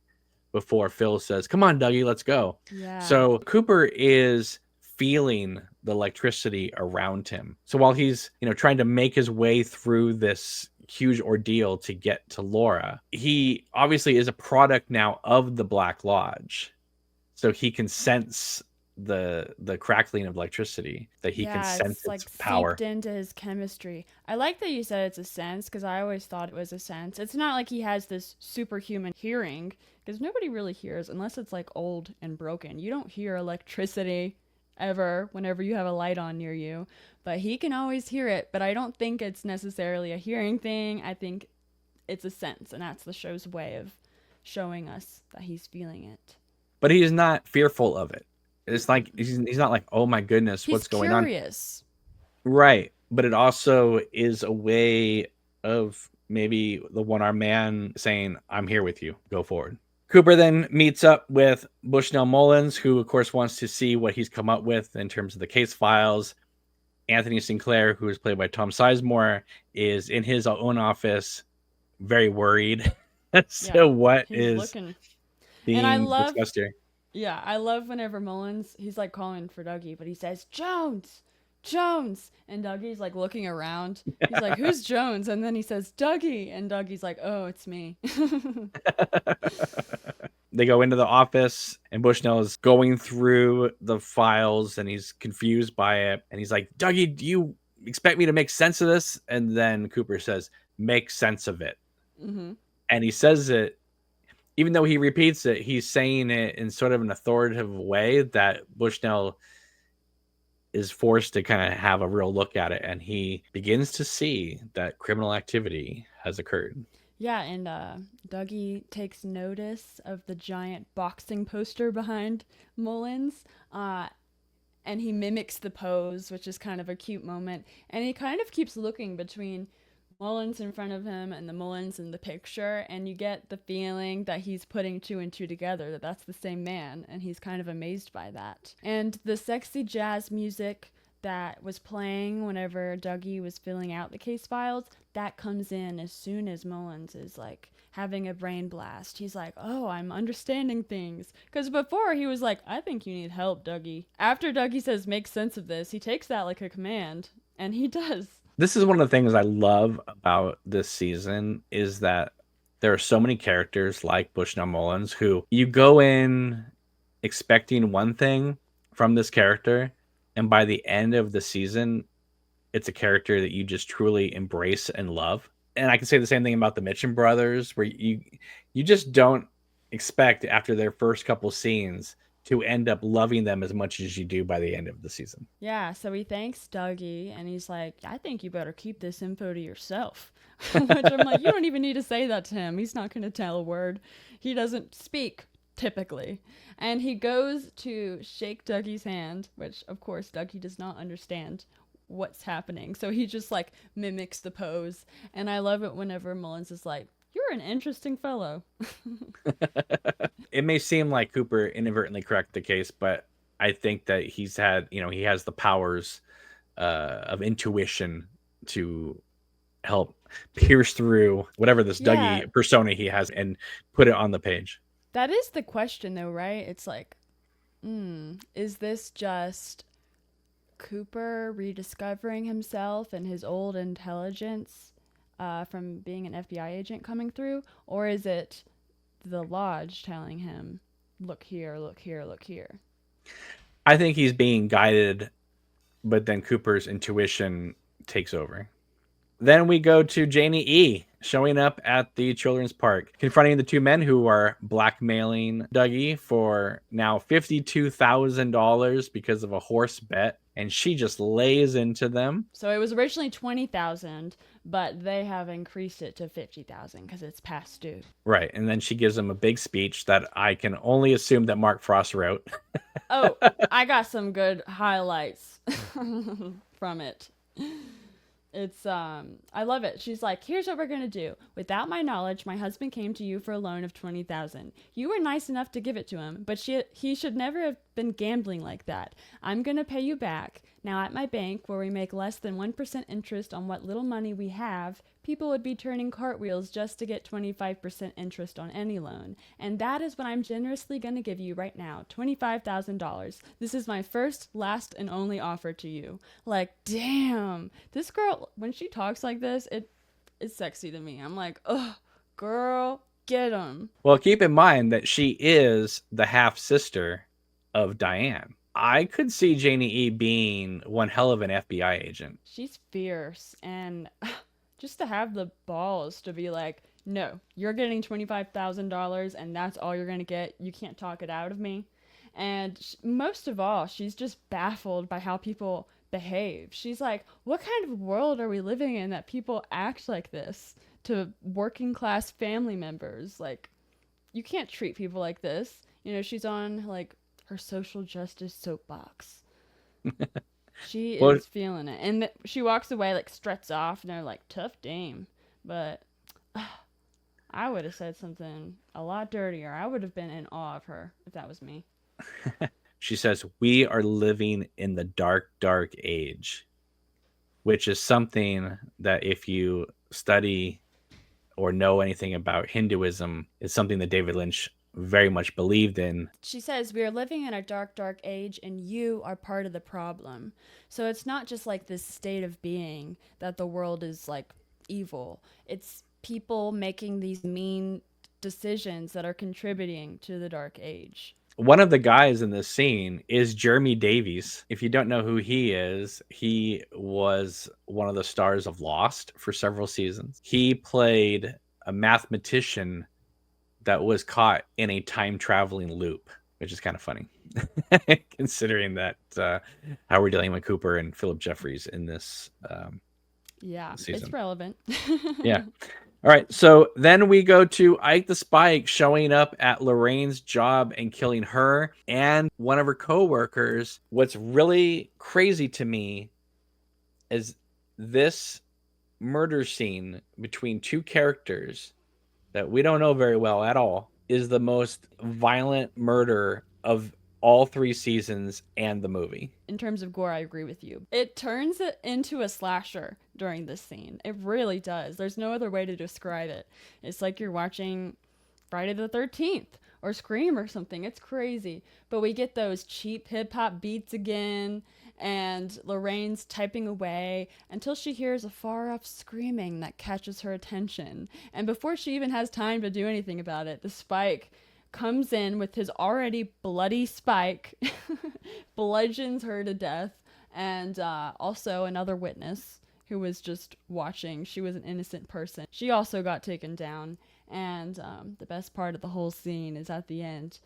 before Phil says, "Come on, Dougie, let's go." Yeah. So Cooper is feeling the electricity around him. So while he's, trying to make his way through this huge ordeal to get to Laura, he obviously is a product now of the Black Lodge. So he can sense the crackling of electricity, that he can sense its like power. Seeped into his chemistry. I like that you said it's a sense, because I always thought it was a sense. It's not like he has this superhuman hearing, because nobody really hears unless it's like old and broken. You don't hear electricity ever whenever you have a light on near you, but he can always hear it. But I don't think it's necessarily a hearing thing. I think it's a sense, and that's the show's way of showing us that he's feeling it. But he is not fearful of it. It's like he's not like, "Oh my goodness, what's going on?" He's curious. Right. But it also is a way of maybe the one-armed man saying, "I'm here with you. Go forward." Cooper then meets up with Bushnell Mullins, who of course wants to see what he's come up with in terms of the case files. Anthony Sinclair, who is played by Tom Sizemore, is in his own office, very worried. So what is being discussed here? Yeah, I love whenever Mullins, he's like calling for Dougie, but he says, "Jones, Jones." And Dougie's like looking around. He's like, "Who's Jones?" And then he says, "Dougie." And Dougie's like, "Oh, it's me." They go into the office and Bushnell is going through the files and he's confused by it. And he's like, "Dougie, do you expect me to make sense of this?" And then Cooper says, "Make sense of it." Mm-hmm. And he says it, even though he repeats it, he's saying it in sort of an authoritative way that Bushnell is forced to kind of have a real look at it, and he begins to see that criminal activity has occurred. Yeah, and Dougie takes notice of the giant boxing poster behind Mullins, and he mimics the pose, which is kind of a cute moment. And he kind of keeps looking between Mullins in front of him and the Mullins in the picture, and you get the feeling that he's putting two and two together, that that's the same man, and he's kind of amazed by that. And the sexy jazz music that was playing whenever Dougie was filling out the case files, that comes in as soon as Mullins is like having a brain blast. He's like, oh, I'm understanding things. Because before he was like, I think you need help, Dougie. After Dougie says, make sense of this, he takes that like a command, and he does. This is one of the things I love about this season is that there are so many characters like Bushnell Mullins who you go in expecting one thing from this character, and by the end of the season, it's a character that you just truly embrace and love. And I can say the same thing about the Mitchum brothers, where you just don't expect after their first couple scenes to end up loving them as much as you do by the end of the season. Yeah, so he thanks Dougie, and he's like, I think you better keep this info to yourself. Which I'm like, you don't even need to say that to him. He's not going to tell a word. He doesn't speak, typically. And he goes to shake Dougie's hand, which, of course, Dougie does not understand what's happening. So he just, like, mimics the pose. And I love it whenever Mullins is like, you're an interesting fellow. It may seem like Cooper inadvertently corrected the case, but I think that he has the powers of intuition to help pierce through whatever this Dougie persona he has and put it on the page. That is the question, though, right? It's like, is this just Cooper rediscovering himself and his old intelligence from being an FBI agent coming through? Or is it the Lodge telling him, look here, look here, look here? I think he's being guided, but then Cooper's intuition takes over. Then we go to Janie E. showing up at the children's park, confronting the two men who are blackmailing Dougie for now $52,000 because of a horse bet. And she just lays into them. So it was originally $20,000, but they have increased it to $50,000 because it's past due. Right. And then she gives them a big speech that I can only assume that Mark Frost wrote. Oh, I got some good highlights from it. It's, I love it. She's like, here's what we're going to do. Without my knowledge, my husband came to you for a loan of $20,000. You were nice enough to give it to him, but he should never have been gambling like that. I'm going to pay you back. Now at my bank, where we make less than 1% interest on what little money we have, people would be turning cartwheels just to get 25% interest on any loan. And that is what I'm generously going to give you right now, $25,000. This is my first, last, and only offer to you. Like, damn. This girl, when she talks like this, it's sexy to me. I'm like, ugh, girl, get him. Well, keep in mind that she is the half-sister of Diane. I could see Janie E being one hell of an FBI agent. She's fierce, and just to have the balls to be like, no, you're getting $25,000 and that's all you're going to get. You can't talk it out of me. And most of all, she's just baffled by how people behave. She's like, what kind of world are we living in that people act like this to working class family members? Like, you can't treat people like this. You know, she's on like her social justice soapbox. She is feeling it. And she walks away, like, struts off, and they're like, tough dame. But I would have said something a lot dirtier. I would have been in awe of her if that was me. She says, we are living in the dark, dark age, which is something that if you study or know anything about Hinduism, is something that David Lynch very much believed in. She says, we are living in a dark, dark age, and you are part of the problem. So it's not just like this state of being that the world is like evil. It's people making these mean decisions that are contributing to the dark age. One of the guys in this scene is Jeremy Davies. If you don't know who he is, he was one of the stars of Lost for several seasons. He played a mathematician that was caught in a time-traveling loop. which is kind of funny considering that how we're dealing with Cooper and Philip Jeffries in this Yeah, season. it's relevant. Yeah. All right. So then we go to Ike the Spike showing up at Lorraine's job and killing her and one of her coworkers. What's really crazy to me is this murder scene between two characters that we don't know very well at all is the most violent murder of all 3 seasons and the movie. In terms of gore, I agree with you. It turns it into a slasher during this scene. It really does. There's no other way to describe it. It's like you're watching Friday the 13th or Scream or something. It's crazy. But we get those cheap hip hop beats again, and Lorraine's typing away until she hears a far off screaming that catches her attention. And before she even has time to do anything about it, the Spike comes in with his already bloody spike, bludgeons her to death, and also another witness who was just watching. She was an innocent person. She also got taken down, and the best part of the whole scene is at the end,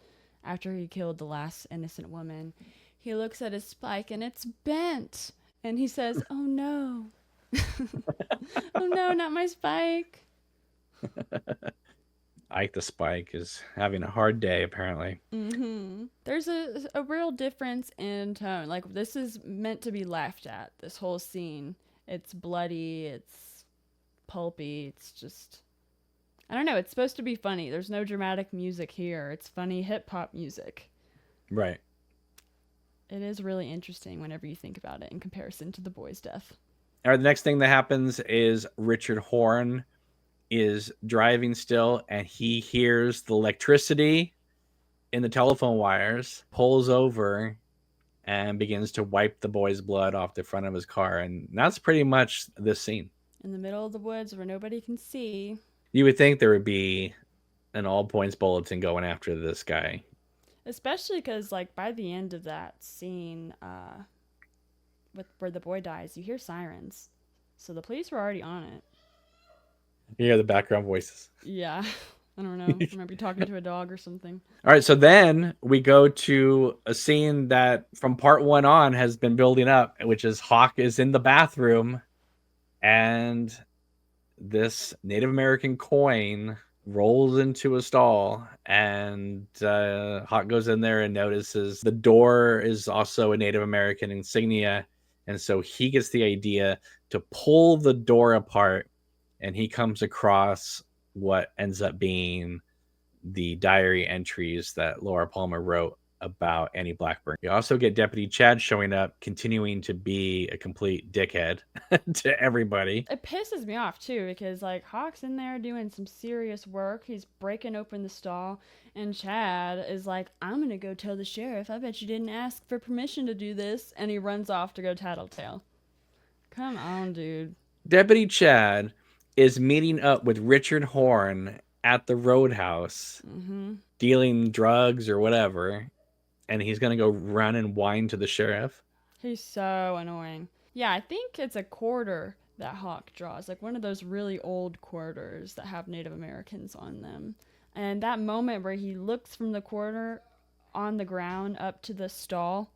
after he killed the last innocent woman, he looks at his spike and it's bent, and he says, "Oh no." Oh no, not my spike. Ike the Spike is having a hard day, apparently. Mm-hmm. There's a real difference in tone. Like, this is meant to be laughed at, this whole scene. It's bloody, it's pulpy, it's just... I don't know, it's supposed to be funny. There's no dramatic music here. It's funny hip-hop music. Right. It is really interesting whenever you think about it in comparison to the boy's death. All right, the next thing that happens is Richard Horn is driving still, and he hears the electricity in the telephone wires, pulls over, and begins to wipe the boy's blood off the front of his car. And that's pretty much this scene. In the middle of the woods where nobody can see. You would think there would be an all points bulletin going after this guy. Especially because, like, by the end of that scene, where the boy dies, you hear sirens. So the police were already on it. You hear the background voices. Yeah. I don't know. I might be talking to a dog or something. All right. So then we go to a scene that from part 1 on has been building up, which is Hawk is in the bathroom and this Native American coin rolls into a stall, and Hawk goes in there and notices the door is also a Native American insignia. And so he gets the idea to pull the door apart, and he comes across what ends up being the diary entries that Laura Palmer wrote about Annie Blackburn. You also get Deputy Chad showing up, continuing to be a complete dickhead to everybody. It pisses me off too, because like Hawk's in there doing some serious work. He's breaking open the stall, and Chad is like, "I'm gonna go tell the sheriff. I bet you didn't ask for permission to do this," and he runs off to go tattletale. Come on, dude. Deputy Chad is meeting up with Richard Horn at the Roadhouse, dealing drugs or whatever, and he's gonna go run and whine to the sheriff. He's so annoying. Yeah, I think it's a quarter that Hawk draws, like one of those really old quarters that have Native Americans on them. And that moment where he looks from the quarter on the ground up to the stall,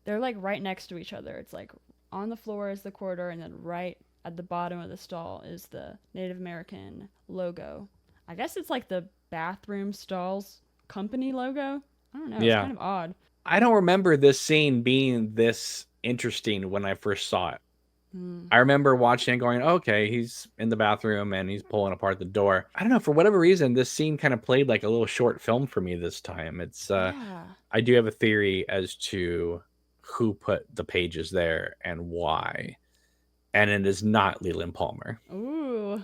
they're like right next to each other. It's like on the floor is the quarter, and then right at the bottom of the stall is the Native American logo. I guess it's like the bathroom stalls company logo. I don't know. Yeah. It's kind of odd. I don't remember this scene being this interesting when I first saw it. I remember watching and going, okay, he's in the bathroom and he's pulling apart the door. I don't know, for whatever reason, this scene kind of played like a little short film for me this time. It's I do have a theory as to who put the pages there and why. And it is not Leland Palmer. Ooh.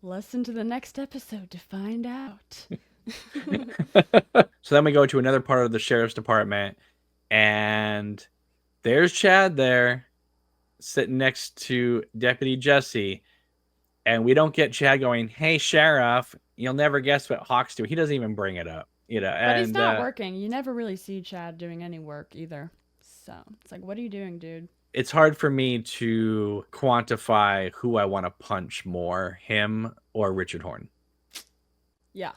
Listen to the next episode to find out. So then we go to another part of the sheriff's department, and there's Chad there sitting next to Deputy Jesse, and we don't get Chad going, "Hey, sheriff, you'll never guess what Hawk's doing." He doesn't even bring it up, you know. But he's not working. You never really see Chad doing any work either. So it's like, what are you doing, dude? It's hard for me to quantify who I want to punch more, him or Richard Horn. Yeah.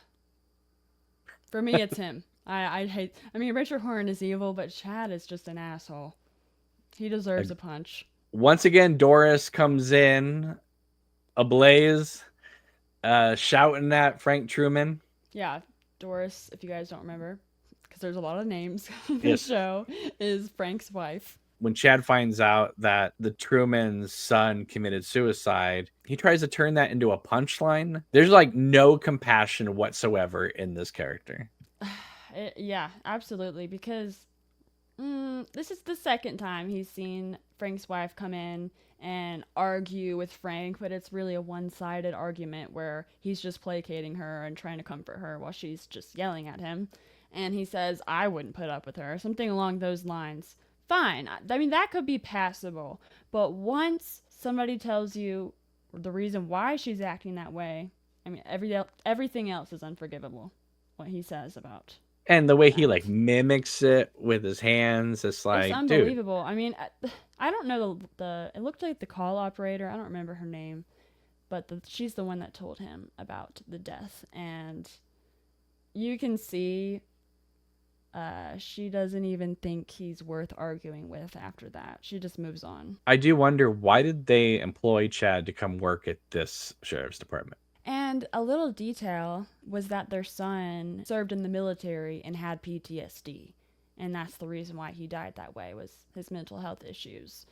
For me, it's him. I'd hate. I mean, Richard Horn is evil, but Chad is just an asshole. He deserves a punch. Once again, Doris comes in ablaze, shouting at Frank Truman. Yeah, Doris, if you guys don't remember, because there's a lot of names in the Yes. show, is Frank's wife. When Chad finds out that the Truman's son committed suicide, he tries to turn that into a punchline. There's like no compassion whatsoever in this character. Yeah, absolutely, because this is the second time he's seen Frank's wife come in and argue with Frank, but it's really a one-sided argument where he's just placating her and trying to comfort her while she's just yelling at him. And he says, I wouldn't put up with her, something along those lines. Fine. I mean, that could be passable. But once somebody tells you the reason why she's acting that way, I mean, everything else is unforgivable, what he says about. And the way he like mimics it with his hands, it's like, it's unbelievable. Dude. I mean, I don't know it looked like the call operator. I don't remember her name, but she's the one that told him about the death, and you can see she doesn't even think he's worth arguing with after that. She just moves on. I do wonder, why did they employ Chad to come work at this sheriff's department? And a little detail was that their son served in the military and had PTSD. And that's the reason why he died that way, was his mental health issues.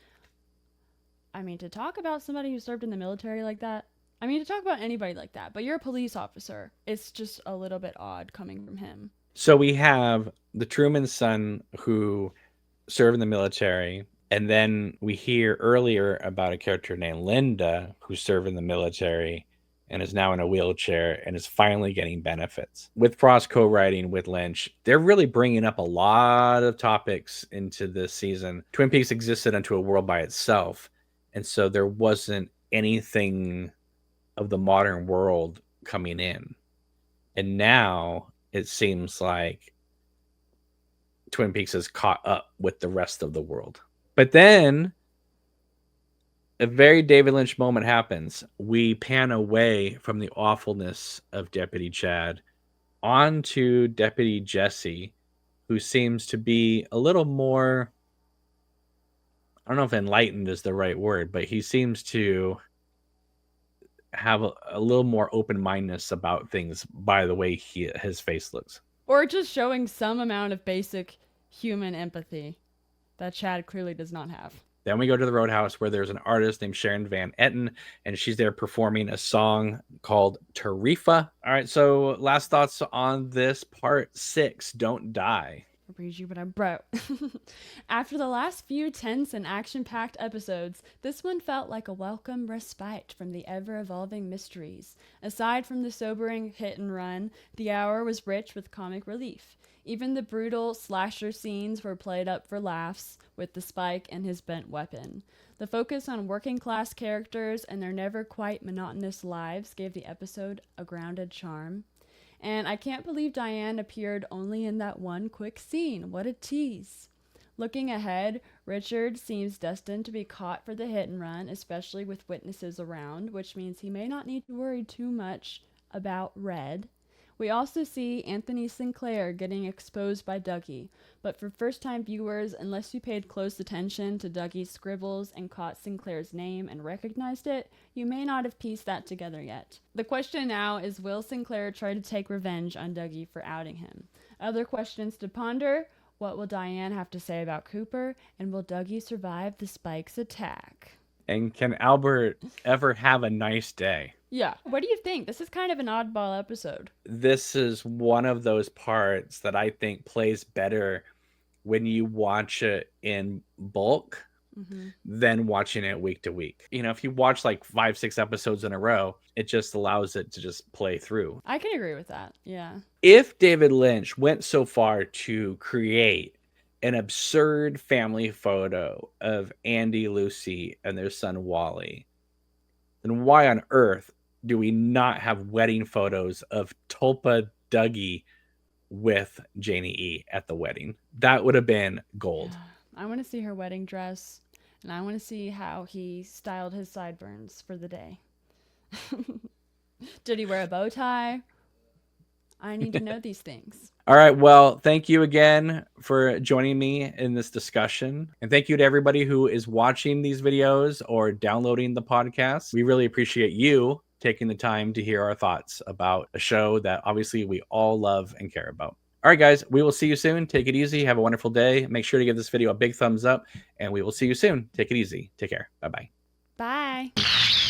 I mean, to talk about somebody who served in the military like that, I mean, to talk about anybody like that, but you're a police officer, it's just a little bit odd coming from him. So we have the Truman's son who served in the military, and then we hear earlier about a character named Linda who served in the military and is now in a wheelchair and is finally getting benefits. With Frost co-writing with Lynch, they're really bringing up a lot of topics into this season. Twin Peaks existed unto a world by itself, and so there wasn't anything of the modern world coming in. And now it seems like Twin Peaks has caught up with the rest of the world. But then a very David Lynch moment happens. We pan away from the awfulness of Deputy Chad onto Deputy Jesse, who seems to be a little more, I don't know if enlightened is the right word, but he seems to have a little more open-mindedness about things by the way his face looks. Or just showing some amount of basic human empathy that Chad clearly does not have. Then we go to the Roadhouse, where there's an artist named Sharon Van Etten, and she's there performing a song called Tarifa. All right, so last thoughts on this part 6, Don't Die. I'll read you what I wrote. After the last few tense and action-packed episodes, this one felt like a welcome respite from the ever-evolving mysteries. Aside from the sobering hit and run, the hour was rich with comic relief. Even the brutal slasher scenes were played up for laughs, with the Spike and his bent weapon. The focus on working-class characters and their never-quite monotonous lives gave the episode a grounded charm. And I can't believe Diane appeared only in that one quick scene. What a tease. Looking ahead, Richard seems destined to be caught for the hit and run, especially with witnesses around, which means he may not need to worry too much about Red. We also see Anthony Sinclair getting exposed by Dougie, but for first-time viewers, unless you paid close attention to Dougie's scribbles and caught Sinclair's name and recognized it, you may not have pieced that together yet. The question now is, will Sinclair try to take revenge on Dougie for outing him? Other questions to ponder: what will Diane have to say about Cooper, and will Dougie survive the Spike's attack? And can Albert ever have a nice day? Yeah. What do you think? This is kind of an oddball episode. This is one of those parts that I think plays better when you watch it in bulk than watching it week to week. You know, if you watch like 5-6 episodes in a row, it just allows it to just play through. I can agree with that. Yeah. If David Lynch went so far to create an absurd family photo of Andy, Lucy, and their son Wally, then why on earth do we not have wedding photos of Tulpa Dougie with Janie E at the wedding? That would have been gold. I want to see her wedding dress, and I want to see how he styled his sideburns for the day. Did he wear a bow tie? I need to know these things. All right. Well, thank you again for joining me in this discussion. And thank you to everybody who is watching these videos or downloading the podcast. We really appreciate you taking the time to hear our thoughts about a show that obviously we all love and care about. All right, guys, we will see you soon. Take it easy. Have a wonderful day. Make sure to give this video a big thumbs up, and we will see you soon. Take it easy. Take care. Bye-bye. Bye.